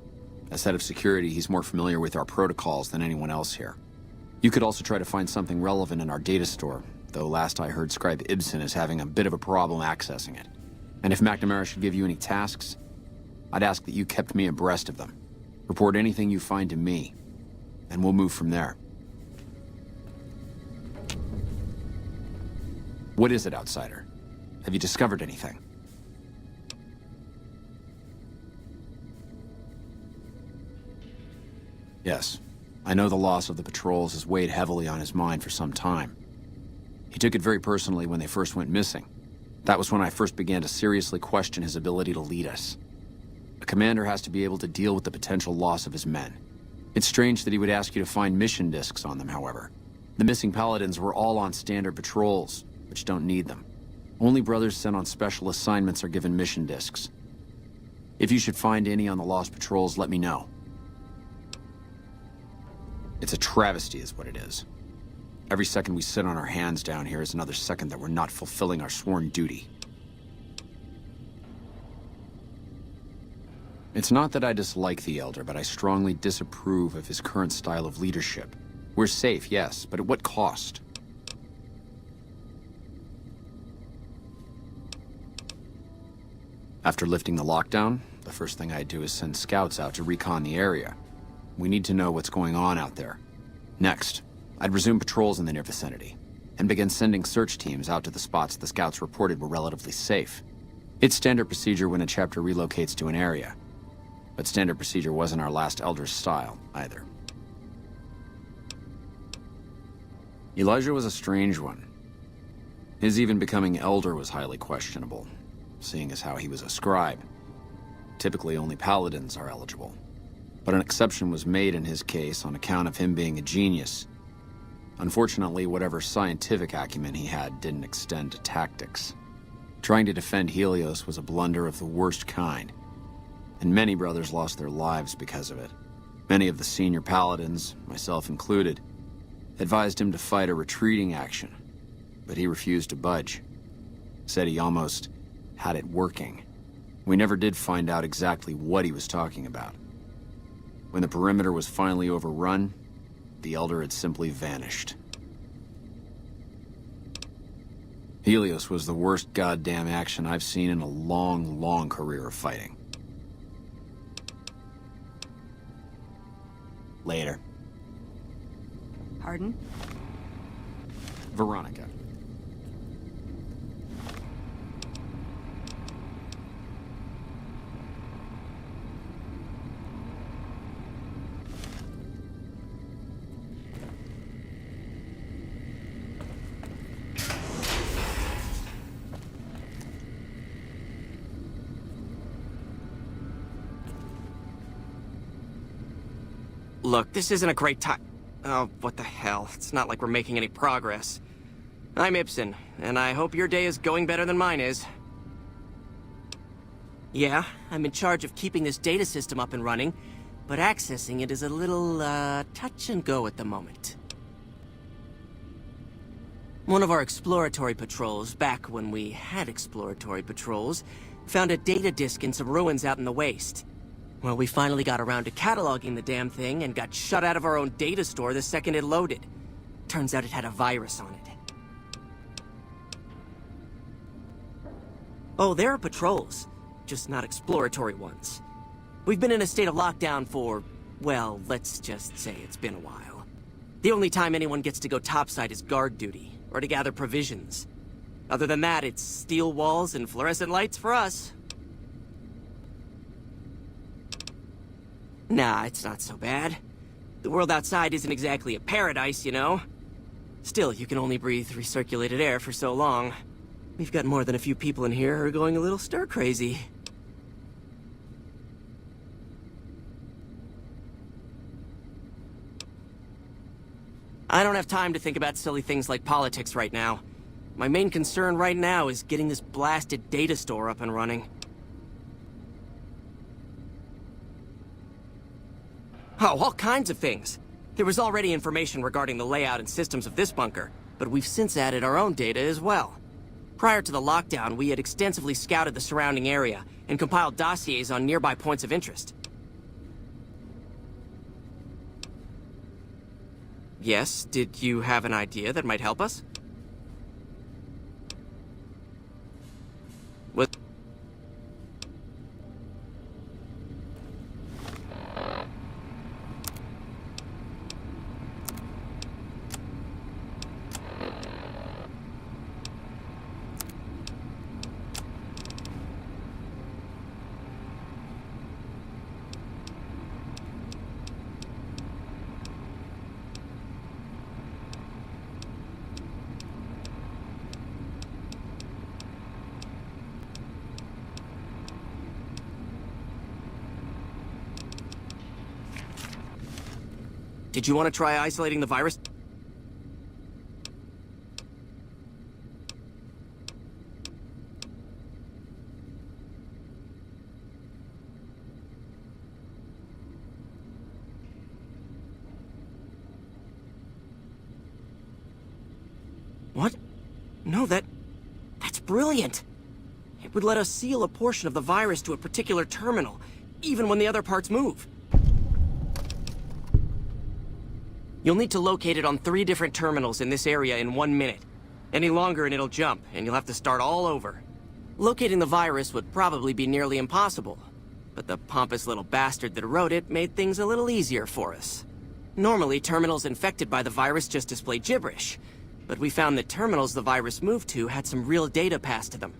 As head of security, he's more familiar with our protocols than anyone else here. You could also try to find something relevant in our data store, though last I heard Scribe Ibsen is having a bit of a problem accessing it. And if McNamara should give you any tasks, I'd ask that you kept me abreast of them. Report anything you find to me, and we'll move from there. What is it, Outsider? Have you discovered anything? Yes. I know the loss of the patrols has weighed heavily on his mind for some time. He took it very personally when they first went missing. That was when I first began to seriously question his ability to lead us. A commander has to be able to deal with the potential loss of his men. It's strange that he would ask you to find mission disks on them, however. The missing Paladins were all on standard patrols, which don't need them. Only brothers sent on special assignments are given mission disks. If you should find any on the lost patrols, let me know. It's a travesty is what it is. Every second we sit on our hands down here is another second that we're not fulfilling our sworn duty. It's not that I dislike the Elder, but I strongly disapprove of his current style of leadership. We're safe, yes, but at what cost? After lifting the lockdown, the first thing I'd do is send scouts out to recon the area. We need to know what's going on out there. Next, I'd resume patrols in the near vicinity, and begin sending search teams out to the spots the scouts reported were relatively safe. It's standard procedure when a chapter relocates to an area, but standard procedure wasn't our last Elder's style, either. Elijah was a strange one. His even becoming Elder was highly questionable, seeing as how he was a scribe. Typically, only Paladins are eligible. But an exception was made in his case on account of him being a genius. Unfortunately, whatever scientific acumen he had didn't extend to tactics. Trying to defend Helios was a blunder of the worst kind, and many brothers lost their lives because of it. Many of the senior Paladins, myself included, advised him to fight a retreating action, but he refused to budge. Said he almost had it working. We never did find out exactly what he was talking about. When the perimeter was finally overrun, the Elder had simply vanished. Helios was the worst goddamn action I've seen in a long, long career of fighting. Later. Pardon? Veronica. Look, this isn't a great time. Oh, what the hell. It's not like we're making any progress. I'm Ibsen, and I hope your day is going better than mine is. Yeah, I'm in charge of keeping this data system up and running, but accessing it is a little, touch and go at the moment. One of our exploratory patrols, back when we had exploratory patrols, found a data disk in some ruins out in the waste. Well, we finally got around to cataloging the damn thing and got shut out of our own data store the second it loaded. Turns out it had a virus on it. Oh, there are patrols, just not exploratory ones. We've been in a state of lockdown for, well, let's just say it's been a while. The only time anyone gets to go topside is guard duty, or to gather provisions. Other than that, it's steel walls and fluorescent lights for us. Nah, it's not so bad. The world outside isn't exactly a paradise, you know? Still, you can only breathe recirculated air for so long. We've got more than a few people in here who are going a little stir-crazy. I don't have time to think about silly things like politics right now. My main concern right now is getting this blasted data store up and running. Oh, all kinds of things. There was already information regarding the layout and systems of this bunker, but we've since added our own data as well. Prior to the lockdown, we had extensively scouted the surrounding area and compiled dossiers on nearby points of interest. Yes, did you have an idea that might help us? What? Did you want to try isolating the virus? What? No, that's brilliant. It would let us seal a portion of the virus to a particular terminal, even when the other parts move. You'll need to locate it on 3 different terminals in this area in 1 minute. Any longer and it'll jump, and you'll have to start all over. Locating the virus would probably be nearly impossible, but the pompous little bastard that wrote it made things a little easier for us. Normally, terminals infected by the virus just display gibberish, but we found that terminals the virus moved to had some real data passed to them.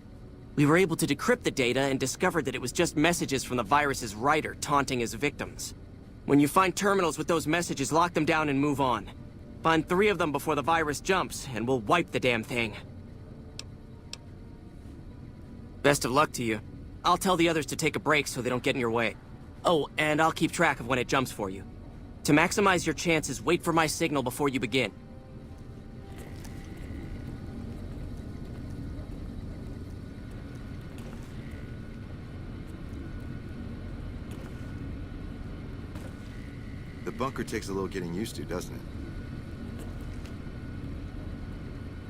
We were able to decrypt the data and discovered that it was just messages from the virus's writer taunting his victims. When you find terminals with those messages, lock them down and move on. Find 3 of them before the virus jumps, and we'll wipe the damn thing. Best of luck to you. I'll tell the others to take a break so they don't get in your way. Oh, and I'll keep track of when it jumps for you. To maximize your chances, wait for my signal before you begin. The bunker takes a little getting used to, doesn't it?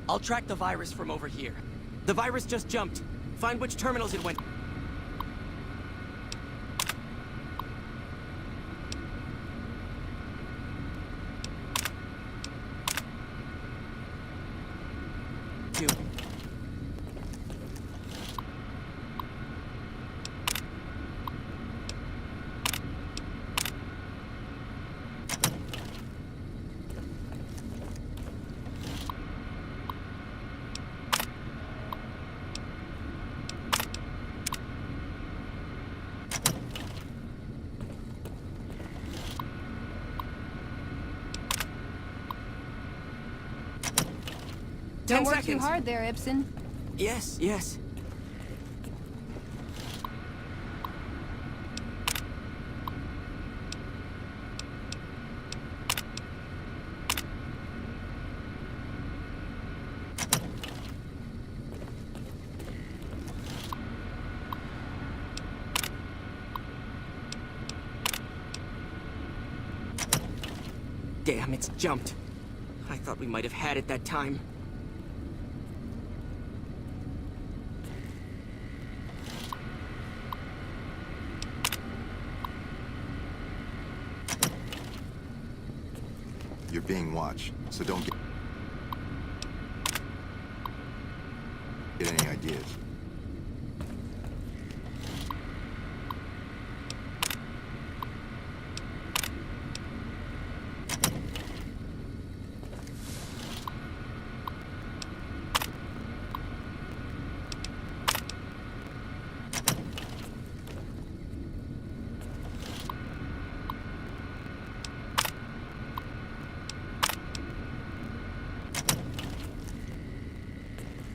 I'll track the virus from over here. The virus just jumped. Find which terminals it went. to. Don't work too hard there, Ibsen. Yes, yes. Damn, it's jumped. I thought we might have had it that time. You're being watched, so don't get any ideas.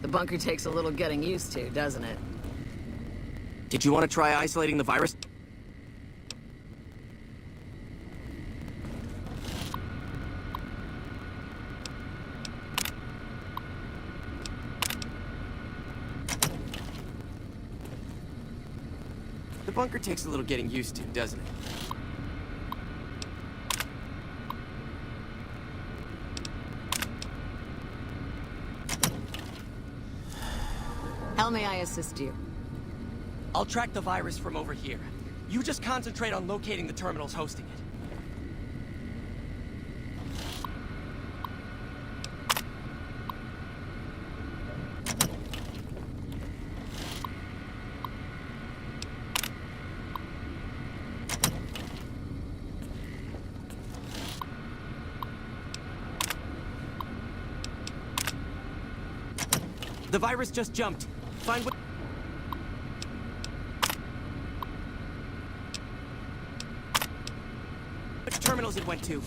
The bunker takes a little getting used to, doesn't it? Did you want to try isolating the virus? The bunker takes a little getting used to, doesn't it? How may I assist you? I'll track the virus from over here. You just concentrate on locating the terminals hosting it. The virus just jumped. Find what... which terminals it went to.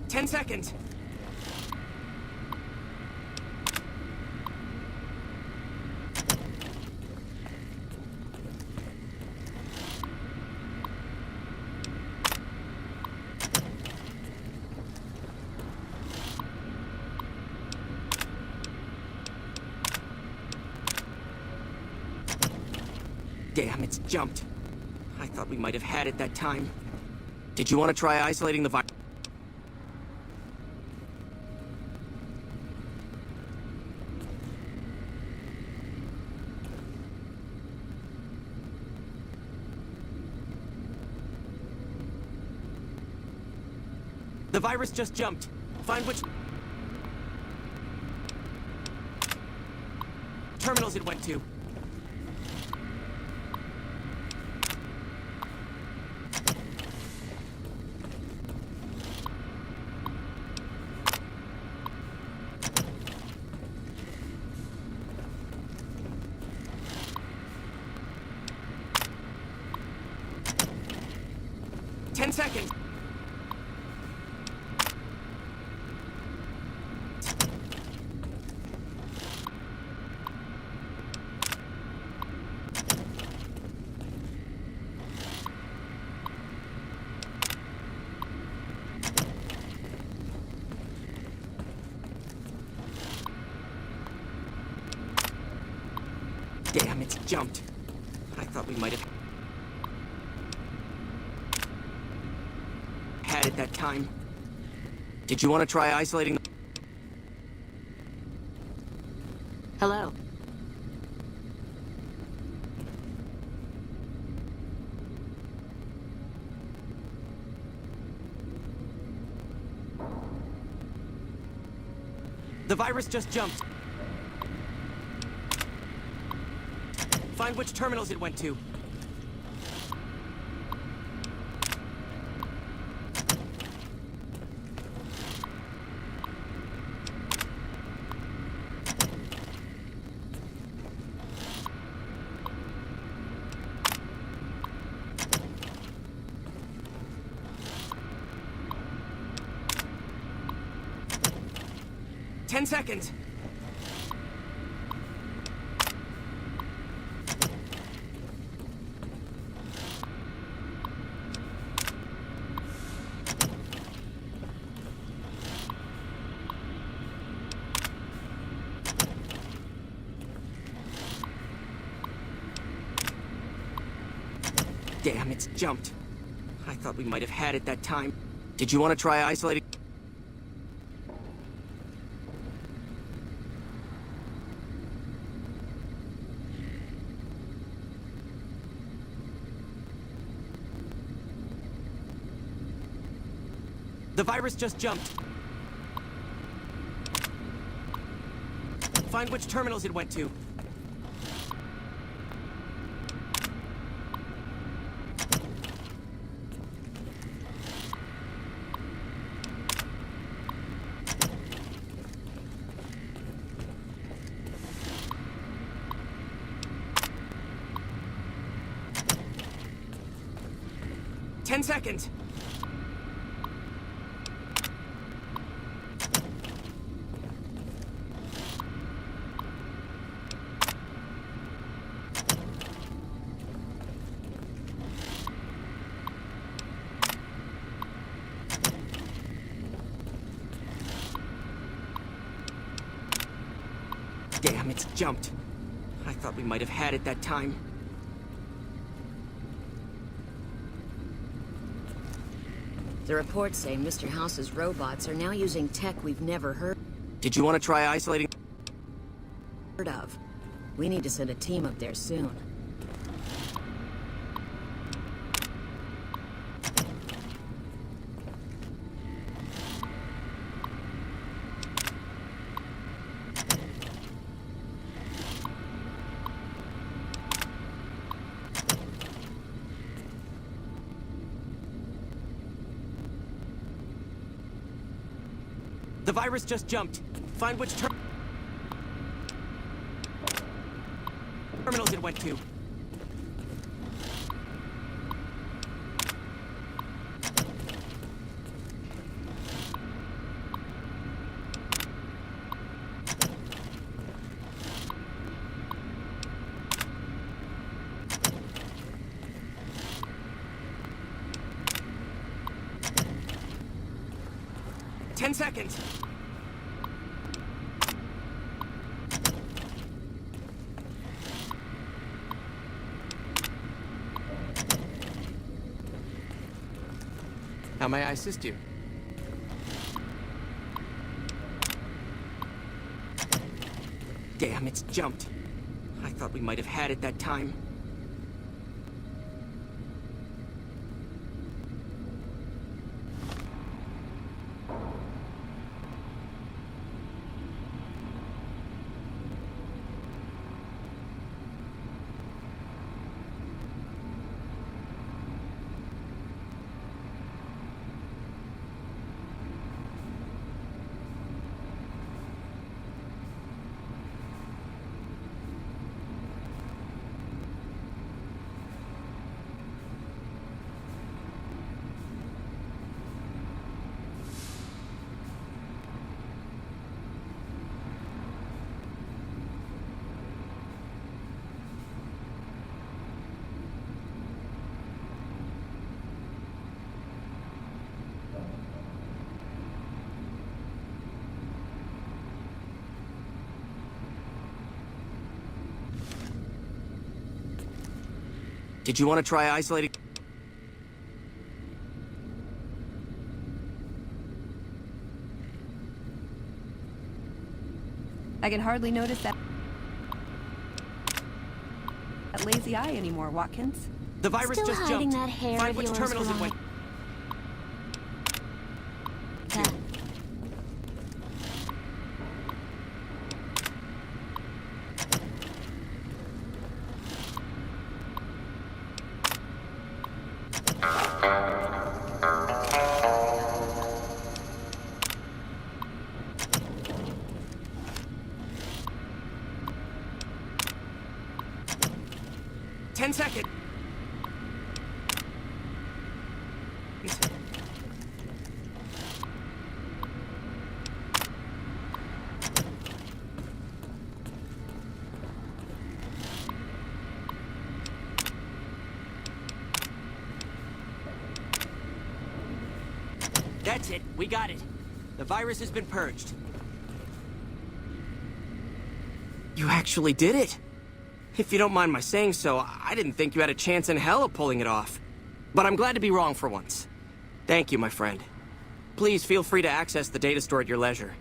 Ten seconds. Damn, it's jumped. I thought we might have had it that time. Did you want to try isolating the virus? The virus just jumped. Find which terminals it went to. Ten seconds. Damn, it's jumped. I thought we might have had it that time. Did you want to try isolating the... Hello. The virus just jumped. Find which terminals it went to. Ten seconds. Damn, it's jumped. I thought we might have had it that time. Did you want to try isolating... The virus just jumped. Find which terminals it went to. Ten seconds. Damn, it's jumped. I thought we might have had it that time. The reports say Mr. House's robots are now using tech we've never heard Did you want to try isolating? of. We need to send a team up there soon. The virus just jumped. Find which terminals it went to. Ten seconds. How may I assist you? Damn, it's jumped. I thought we might have had it that time. Did you want to try isolating? I can hardly notice that lazy eye anymore, Watkins. The virus Still just hiding jumped. that hair Find of which yours, terminals it went. That. Ten seconds. That's it. We got it. The virus has been purged. You actually did it. If you don't mind my saying so, I didn't think you had a chance in hell of pulling it off. But I'm glad to be wrong for once. Thank you, my friend. Please feel free to access the data store at your leisure.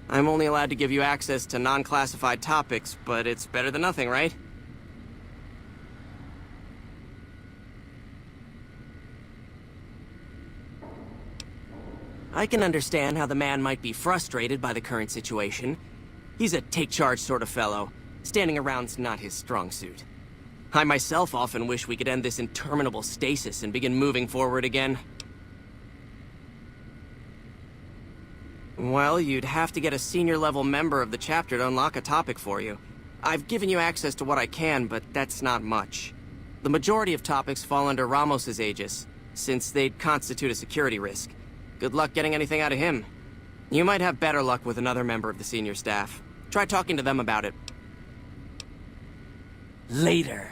I'm only allowed to give you access to non-classified topics, but it's better than nothing, right? I can understand how the man might be frustrated by the current situation. He's a take-charge sort of fellow. Standing around's not his strong suit. I myself often wish we could end this interminable stasis and begin moving forward again. Well, you'd have to get a senior-level member of the chapter to unlock a topic for you. I've given you access to what I can, but that's not much. The majority of topics fall under Ramos's aegis, since they'd constitute a security risk. Good luck getting anything out of him. You might have better luck with another member of the senior staff. Try talking to them about it. Later.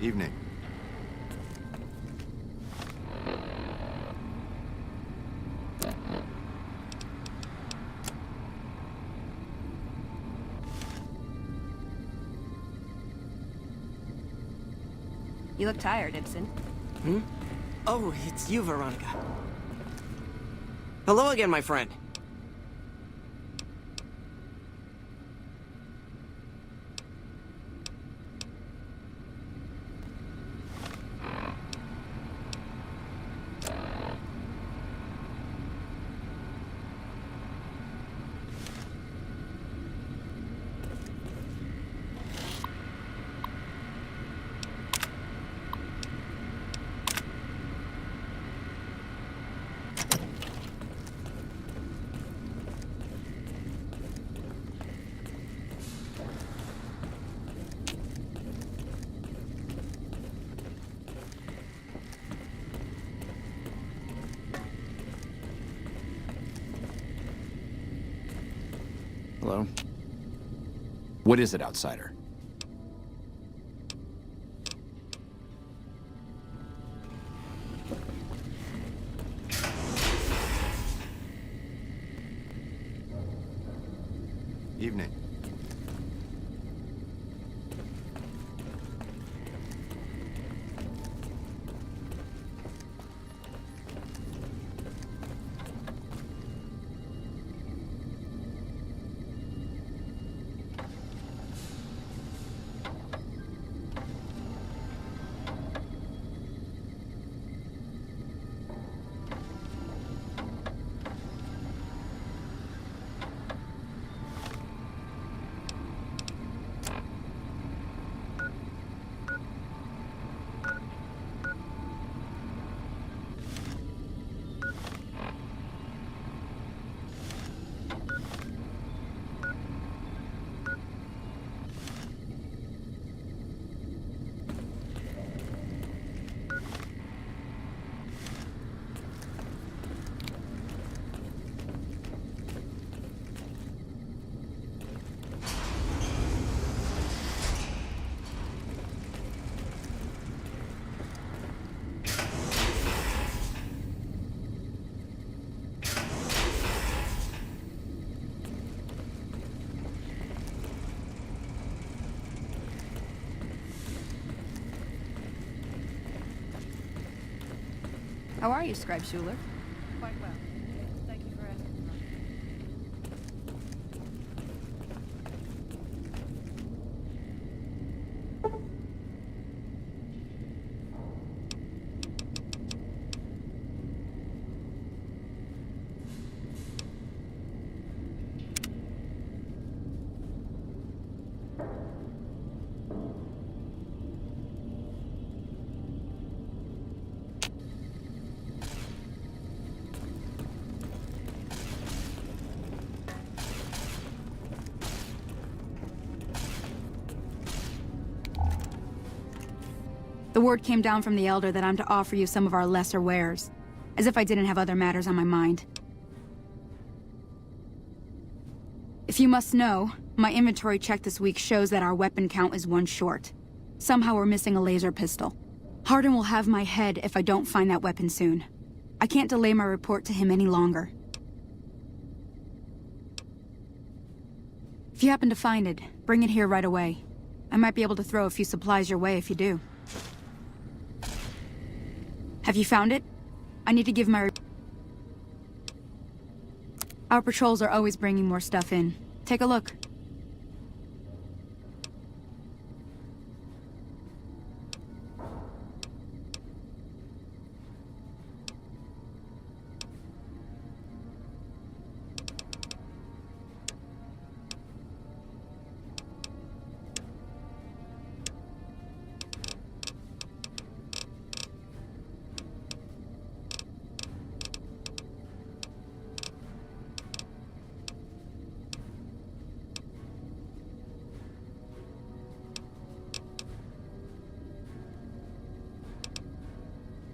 Evening. You look tired, Ibsen. Hmm? Oh, it's you, Veronica. Hello again, my friend. Hello? What is it, outsider? Evening. How are you, Scribe Schuler? Quite well. Thank you for asking. The word came down from the Elder that I'm to offer you some of our lesser wares. As if I didn't have other matters on my mind. If you must know, my inventory check this week shows that our weapon count is one short. Somehow we're missing a laser pistol. Hardin will have my head if I don't find that weapon soon. I can't delay my report to him any longer. If you happen to find it, bring it here right away. I might be able to throw a few supplies your way if you do. Have you found it? I need to give my... Our patrols are always bringing more stuff in. Take a look.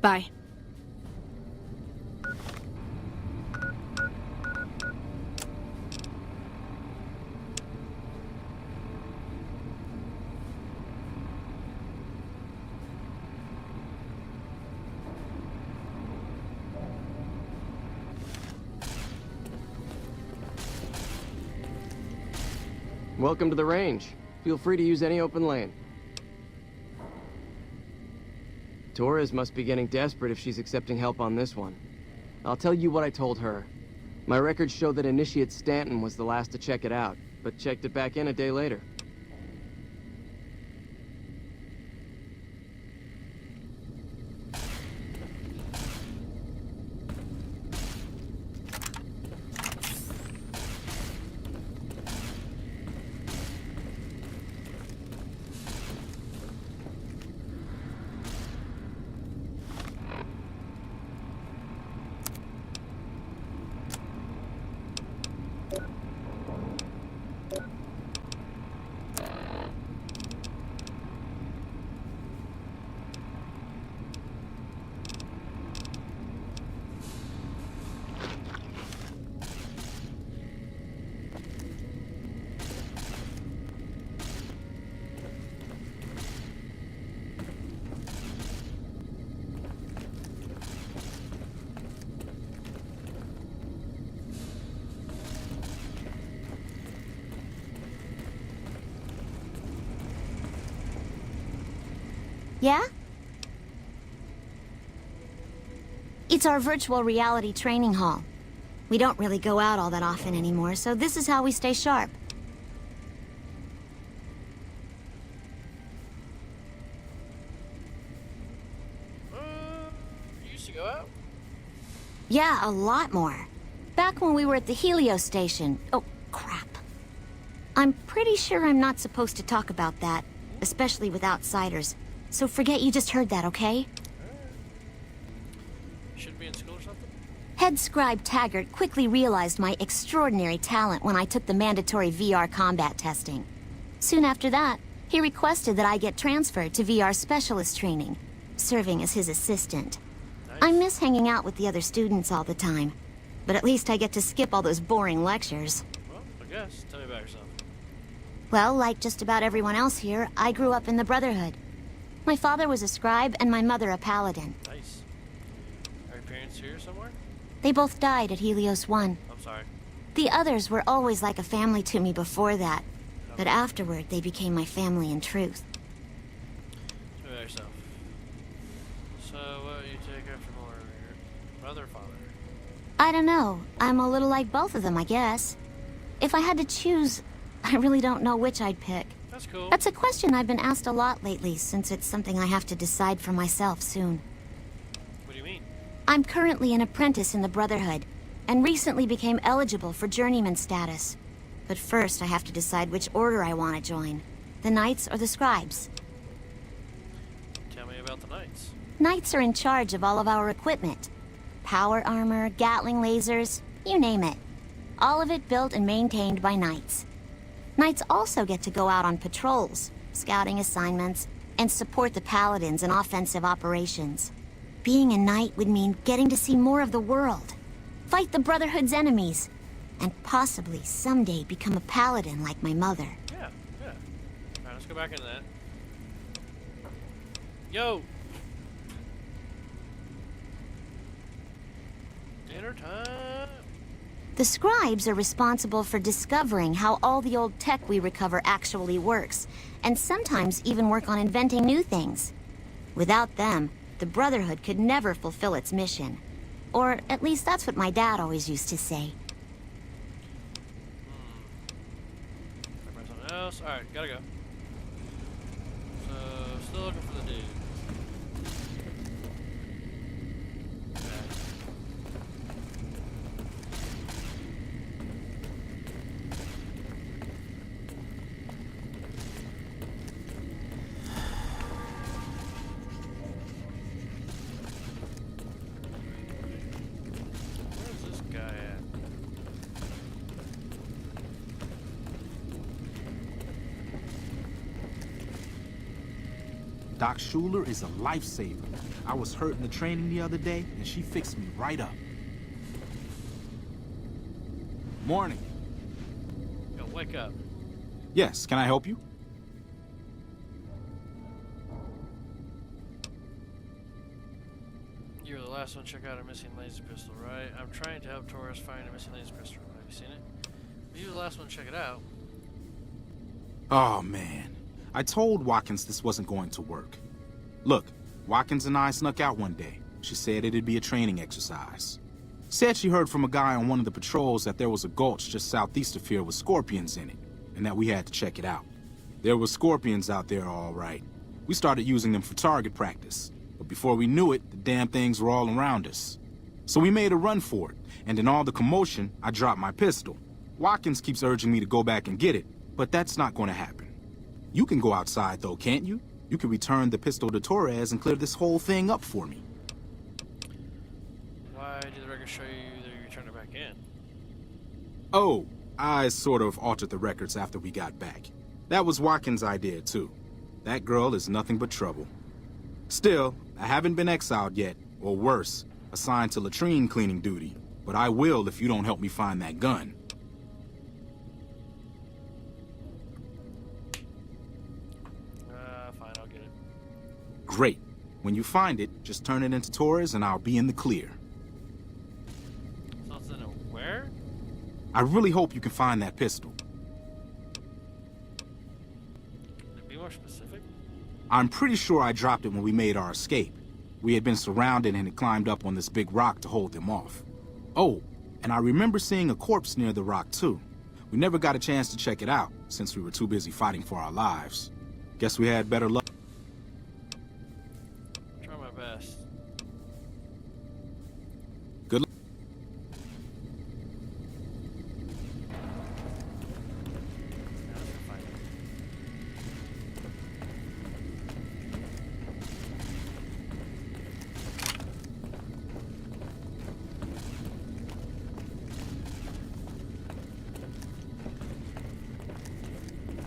Bye. Welcome to the range. Feel free to use any open lane. Torres must be getting desperate if she's accepting help on this one. I'll tell you what I told her. My records show that Initiate Stanton was the last to check it out, but checked it back in a day later. Yeah? It's our virtual reality training hall. We don't really go out all that often anymore, so this is how we stay sharp. You used to go out? Yeah, a lot more. Back when we were at the Helios station. Oh, crap. I'm pretty sure I'm not supposed to talk about that, especially with outsiders. So forget you just heard that, okay? Shouldn't be in school or something? Head scribe Taggart quickly realized my extraordinary talent when I took the mandatory VR combat testing. Soon after that, he requested that I get transferred to VR specialist training, serving as his assistant. Nice. I miss hanging out with the other students all the time, but at least I get to skip all those boring lectures. Well, I guess. Tell me about yourself. Well, like just about everyone else here, I grew up in the Brotherhood. My father was a scribe and my mother a paladin. Nice. Are your parents here somewhere? They both died at Helios 1. I'm sorry. The others were always like a family to me before that, but afterward they became my family in truth. Tell me about yourself. So, what you take after more? Your mother or father? I don't know. I'm a little like both of them, I guess. If I had to choose, I really don't know which I'd pick. That's cool. That's a question I've been asked a lot lately, since it's something I have to decide for myself soon. What do you mean? I'm currently an apprentice in the Brotherhood, and recently became eligible for journeyman status. But first I have to decide which order I want to join. The Knights or the Scribes? Tell me about the Knights. Knights are in charge of all of our equipment. Power armor, Gatling lasers, you name it. All of it built and maintained by Knights. Knights also get to go out on patrols, scouting assignments, and support the Paladins in offensive operations. Being a Knight would mean getting to see more of the world, fight the Brotherhood's enemies, and possibly someday become a Paladin like my mother. Yeah. Alright, let's go back into that. Yo! Dinner time! The Scribes are responsible for discovering how all the old tech we recover actually works, and sometimes even work on inventing new things. Without them, the Brotherhood could never fulfill its mission. Or at least that's what my dad always used to say. Something else? Alright, gotta go. So, still looking for the dude. Doc Schuler is a lifesaver. I was hurt in the training the other day, and she fixed me right up. Morning. Yo, wake up. Yes, can I help you? You were the last one to check out a missing laser pistol, right? I'm trying to help Torres find a missing laser pistol. Have you seen it? You were the last one to check it out. Oh, man. I told Watkins this wasn't going to work. Look, Watkins and I snuck out one day. She said it'd be a training exercise. Said she heard from a guy on one of the patrols that there was a gulch just southeast of here with scorpions in it, and that we had to check it out. There were scorpions out there, all right. We started using them for target practice, but before we knew it, the damn things were all around us. So we made a run for it, and in all the commotion, I dropped my pistol. Watkins keeps urging me to go back and get it, but that's not going to happen. You can go outside, though, can't you? You can return the pistol to Torres and clear this whole thing up for me. Why did the record show you that you turned it back in? Oh, I sort of altered the records after we got back. That was Watkins' idea, too. That girl is nothing but trouble. Still, I haven't been exiled yet, or worse, assigned to latrine cleaning duty. But I will if you don't help me find that gun. Fine, I'll get it. Great. When you find it, just turn it into Torres and I'll be in the clear. So it's in a where? I really hope you can find that pistol. Can it be more specific? I'm pretty sure I dropped it when we made our escape. We had been surrounded and had climbed up on this big rock to hold them off. Oh, and I remember seeing a corpse near the rock, too. We never got a chance to check it out, since we were too busy fighting for our lives. Guess we had better luck. Try my best. Good luck.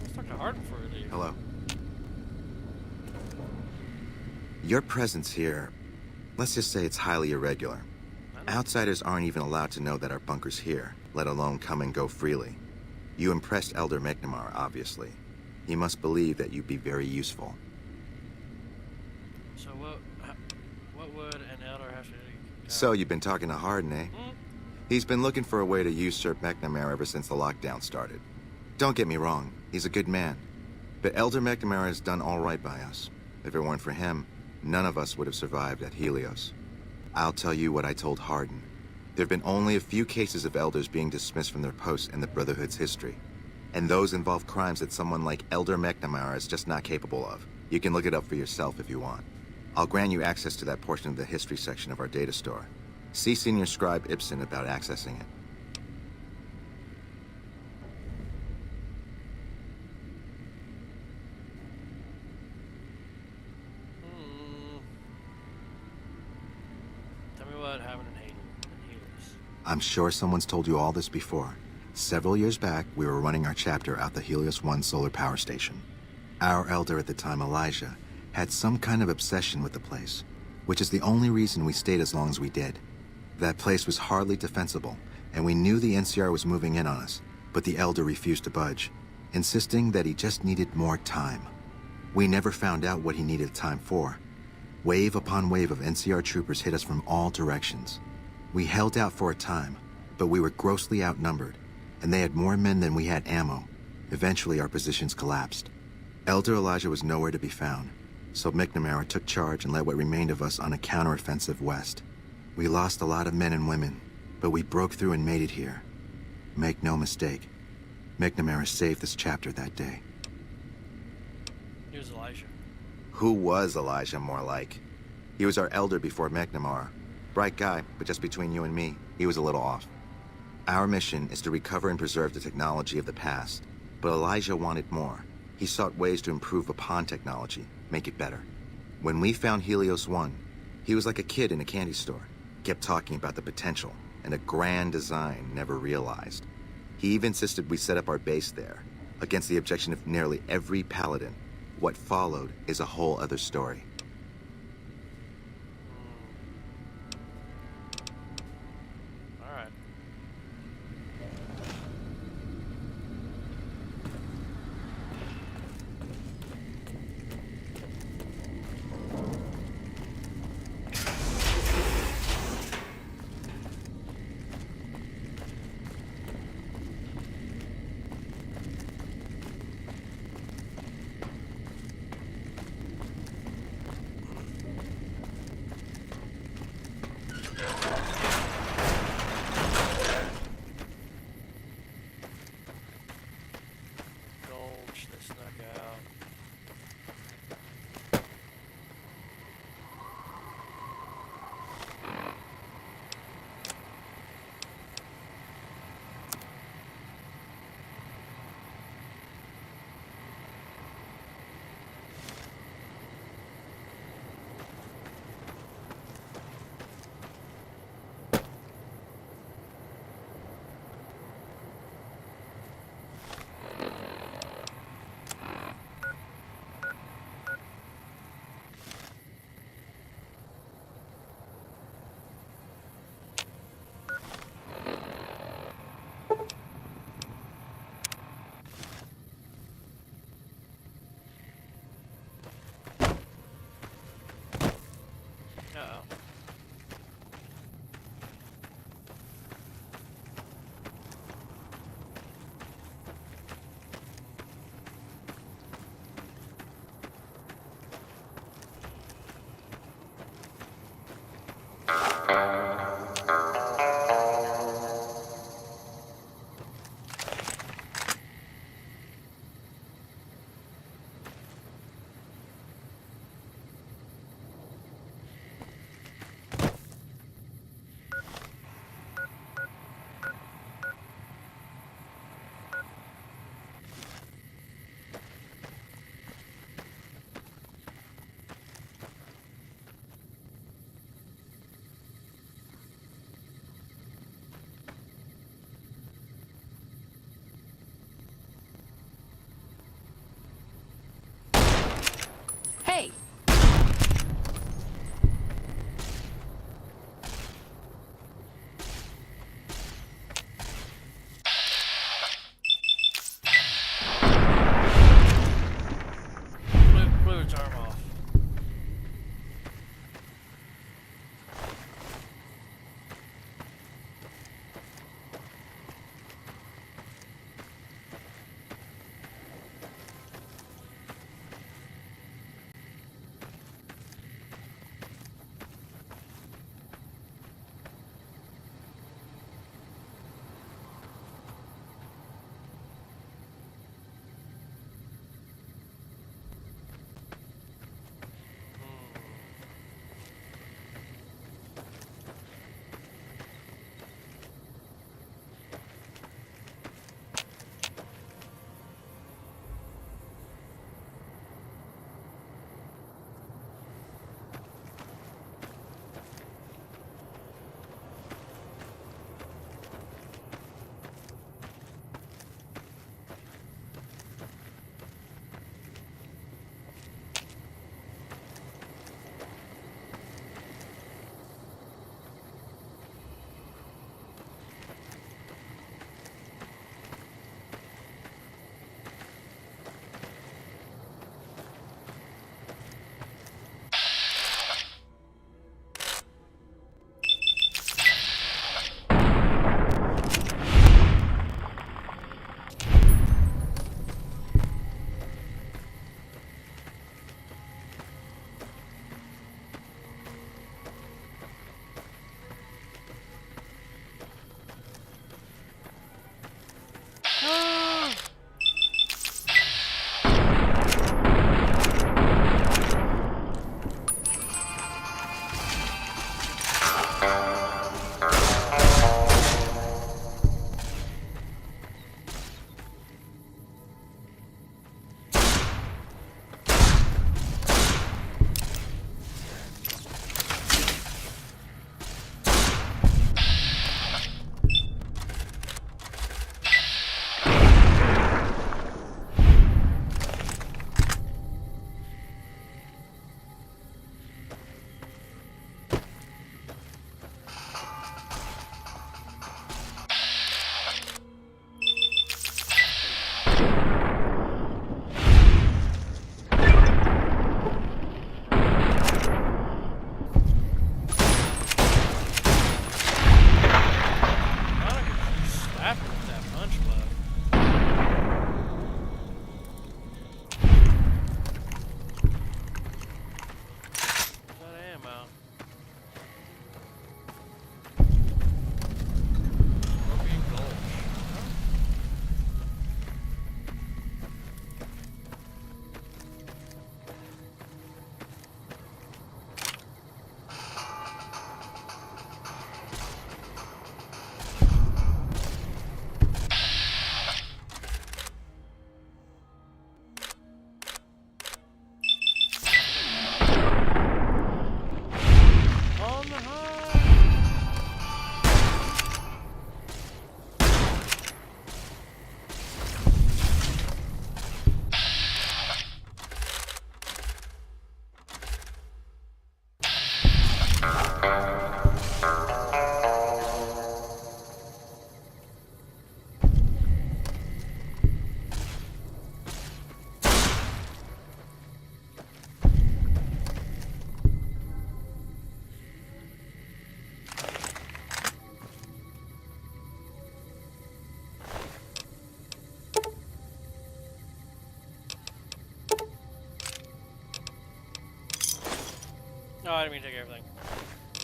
Let's talk to Harden before we leave. Hello. Your presence here, let's just say it's highly irregular. Outsiders aren't even allowed to know that our bunker's here, let alone come and go freely. You impressed Elder McNamara, obviously. He must believe that you'd be very useful. So what would an elder have to do? So you've been talking to Harden, eh? Hmm? He's been looking for a way to usurp McNamara ever since the lockdown started. Don't get me wrong, he's a good man. But Elder McNamara has done all right by us. If it weren't for him, none of us would have survived at Helios. I'll tell you what I told Harden. There have been only a few cases of elders being dismissed from their posts in the Brotherhood's history. And those involve crimes that someone like Elder McNamara is just not capable of. You can look it up for yourself if you want. I'll grant you access to that portion of the history section of our data store. See Senior Scribe Ibsen about accessing it. Tell me what happened in Helios. I'm sure someone's told you all this before. Several years back, we were running our chapter out the Helios 1 solar power station. Our elder at the time, Elijah, had some kind of obsession with the place, which is the only reason we stayed as long as we did. That place was hardly defensible, and we knew the NCR was moving in on us, but the elder refused to budge, insisting that he just needed more time. We never found out what he needed time for. Wave upon wave of NCR troopers hit us from all directions. We held out for a time, but we were grossly outnumbered, and they had more men than we had ammo. Eventually, our positions collapsed. Elder Elijah was nowhere to be found, so McNamara took charge and led what remained of us on a counteroffensive west. We lost a lot of men and women, but we broke through and made it here. Make no mistake, McNamara saved this chapter that day. He was Elijah. Who was Elijah, more like? He was our elder before McNamara. Bright guy, but just between you and me, he was a little off. Our mission is to recover and preserve the technology of the past, but Elijah wanted more. He sought ways to improve upon technology, make it better. When we found Helios 1, he was like a kid in a candy store. Kept talking about the potential and a grand design never realized. He even insisted we set up our base there, against the objection of nearly every paladin. What followed is a whole other story. All right. Punch Club. Is that ammo? Scorpion Gulch. On the high. No, I didn't mean to take everything.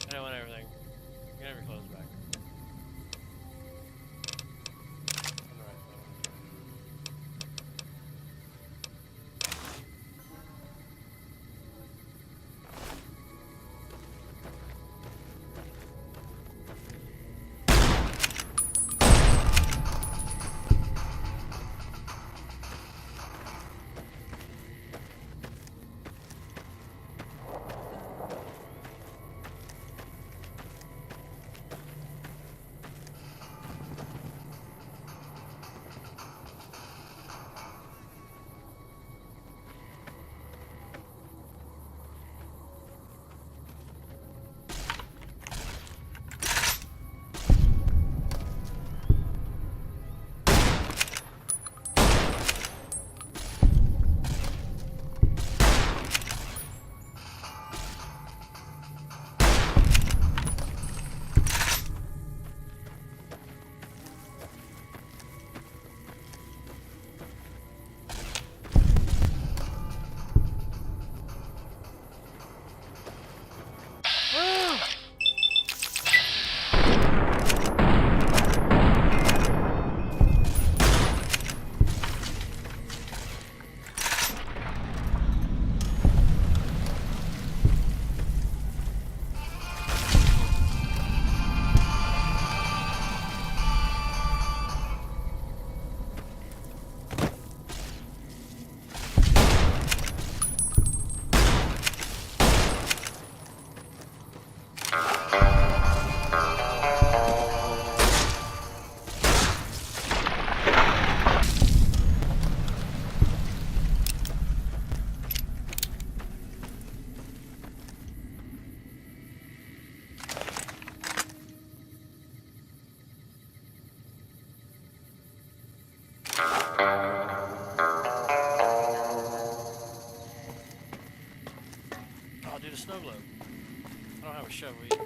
I don't want everything. You can have your clothes back. I'll do the snow globe. I don't have a shovel either.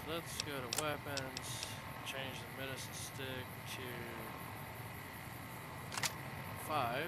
Let's go to weapons, change the medicine stick to 5.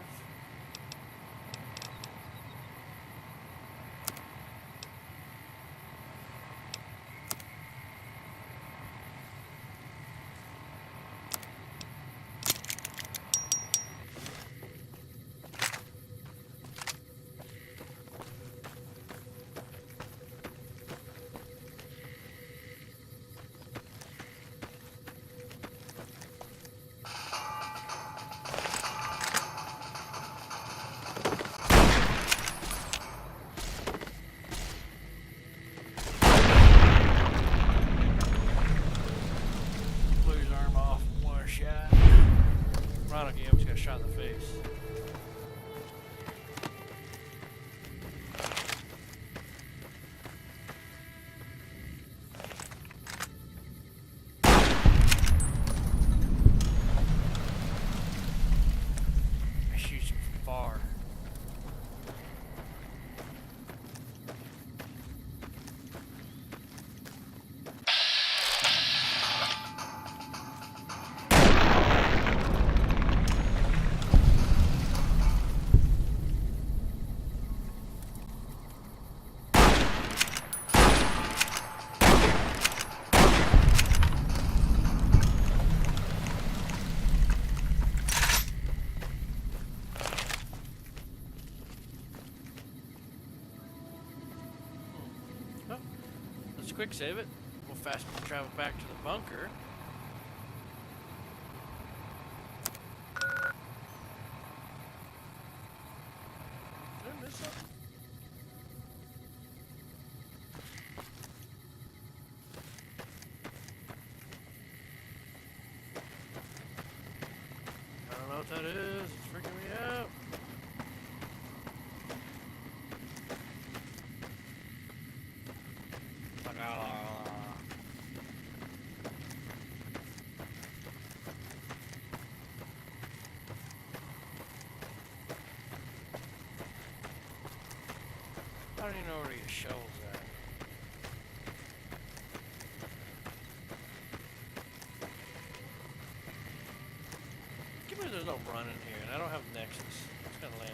got shot in the face. I shoot you from far. Let's quick save it. We'll fast travel back to the bunker. Did I miss something? I don't know what that is. It's freaking me out. I don't even know where to get shells at. Give me there's no run in here, and I don't have Nexus. It's kind of lame.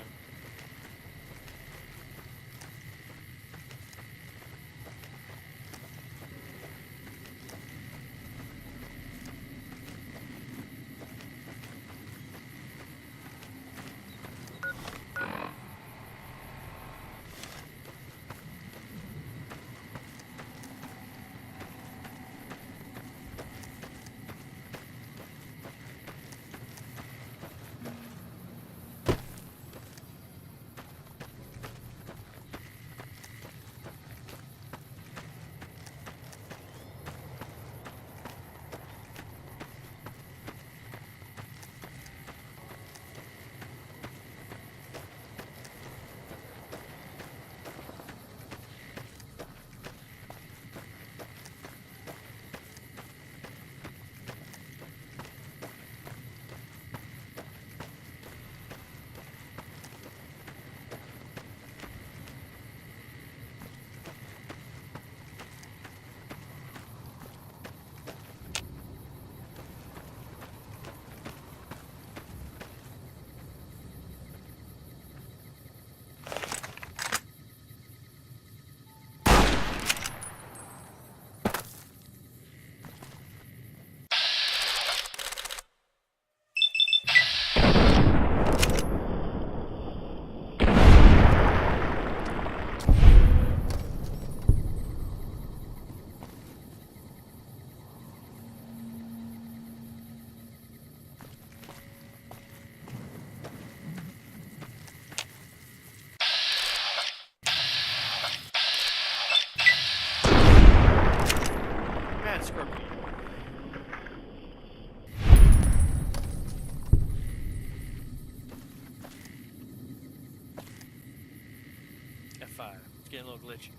F5. It's getting a little glitchy.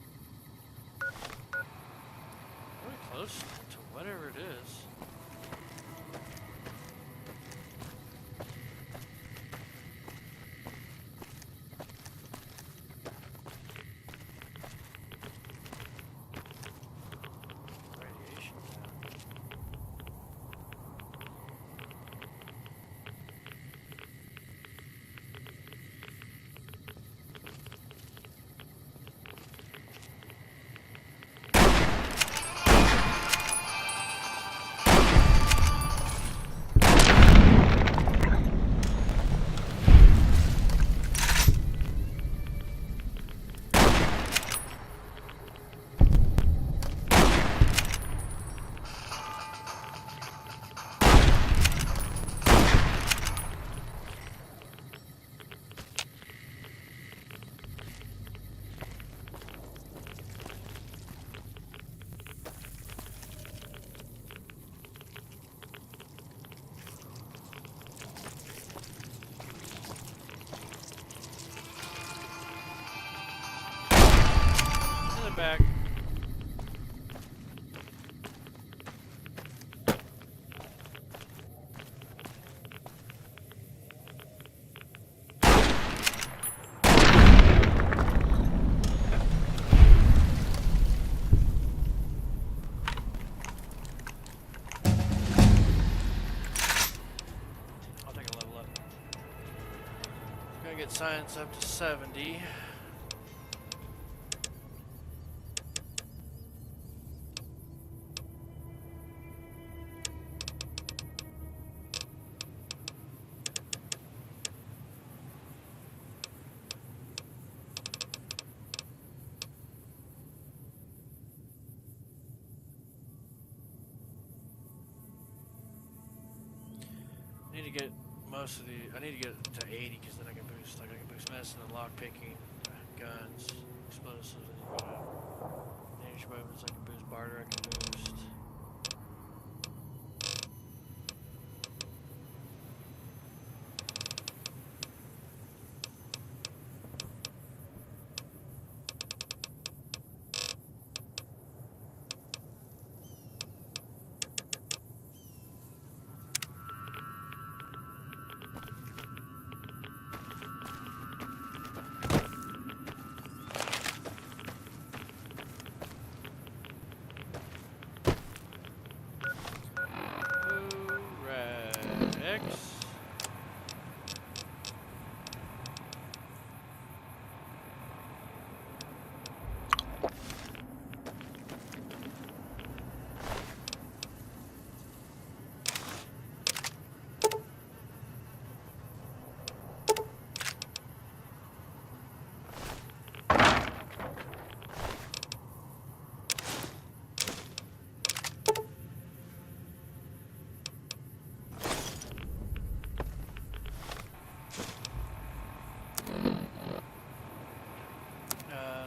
Really close to whatever it is. back. I'll take a level up. Gonna get science up to 70. I need to get most of the. I need to get it to 80 because then I can boost. Like I can boost medicine and lock picking, guns, explosives, and damage weapons. I can boost barter. I can boost.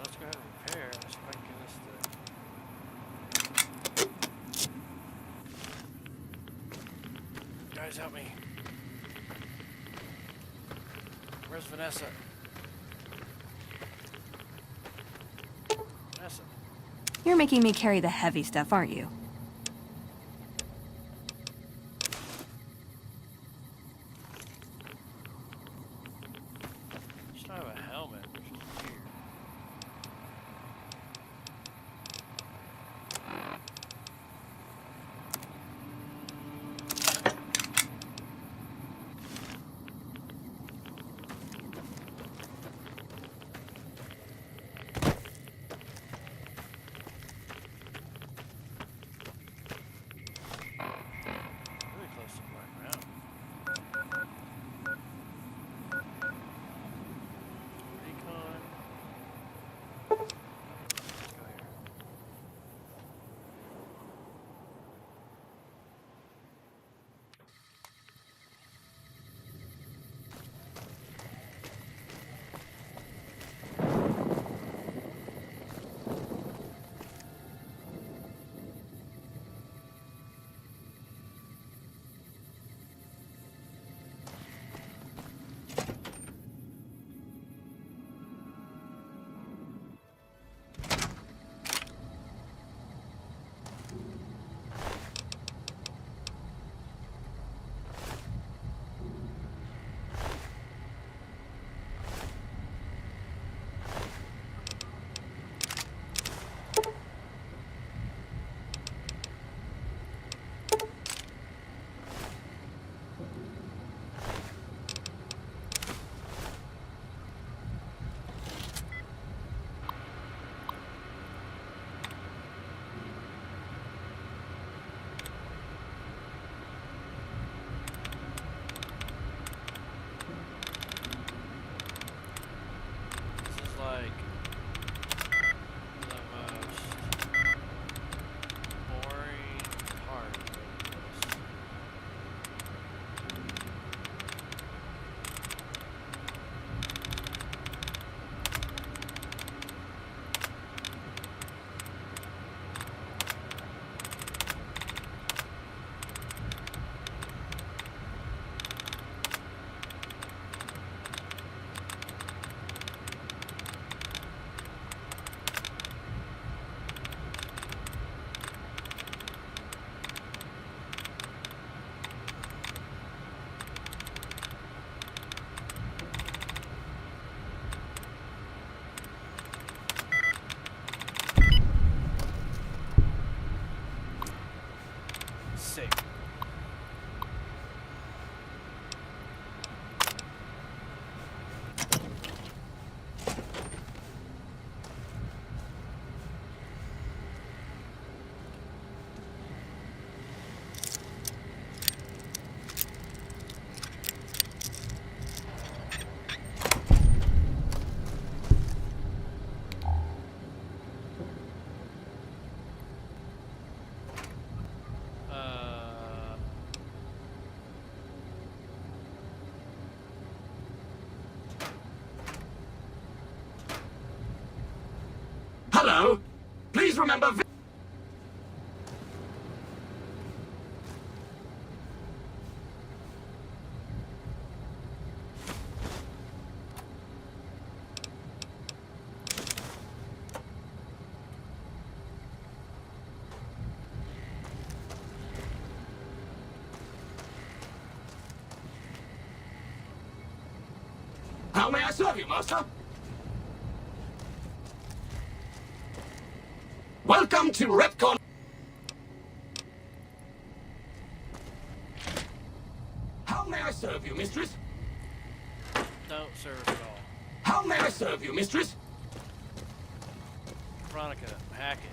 Let's go ahead and repair. Let's see if I can get this to... Guys, help me. Where's Vanessa? Vanessa. You're making me carry the heavy stuff, aren't you? She don't have a helmet, which is weird. remember... How may I serve you, Master? Welcome to Repcon. How may I serve you, mistress? Don't serve at all. How may I serve you, mistress? Veronica, hack it.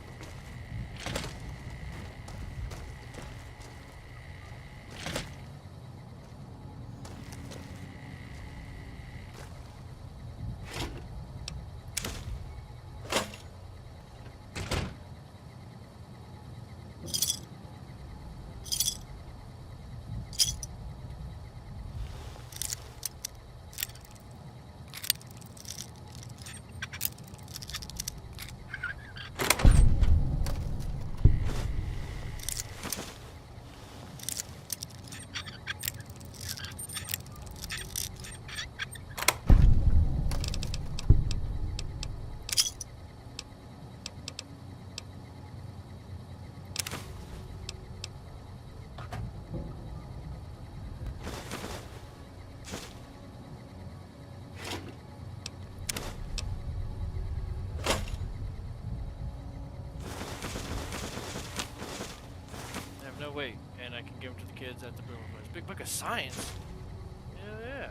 No, wait, and I can give them to the kids at the Boomer Place. Big Book of Science? Yeah.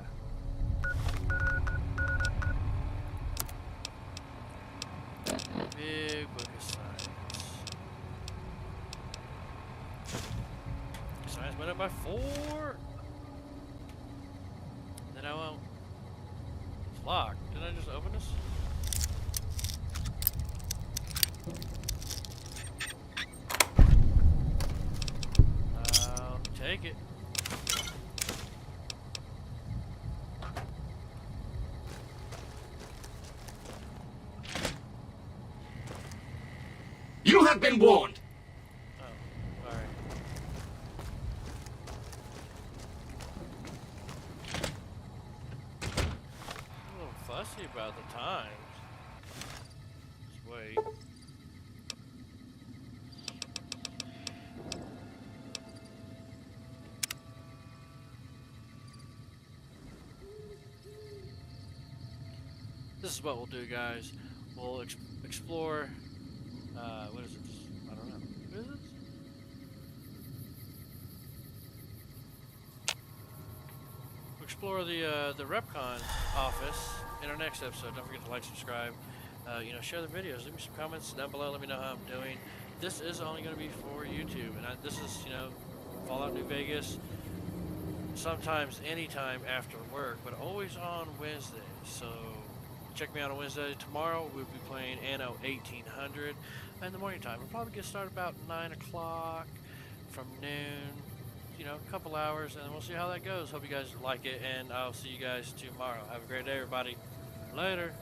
Big Book of Science. Science went up by 4. Then I won't. It's locked. Didn't I just open this? Take it. You have been warned. Oh, alright. A little fussy about the times. Just wait. This is what we'll do, guys. We'll explore. What is this? I don't know. What is this? We'll explore the Repcon office in our next episode. Don't forget to like, subscribe. Share the videos. Leave me some comments down below. Let me know how I'm doing. This is only going to be for YouTube, and this is Fallout New Vegas. Sometimes, anytime after work, but always on Wednesdays. So. Check me out on Wednesday. Tomorrow we'll be playing Anno 1800 in the morning time. We'll probably get started about 9 o'clock from noon, a couple hours, and we'll see how that goes. Hope you guys like it, and I'll see you guys tomorrow. Have a great day, everybody. Later.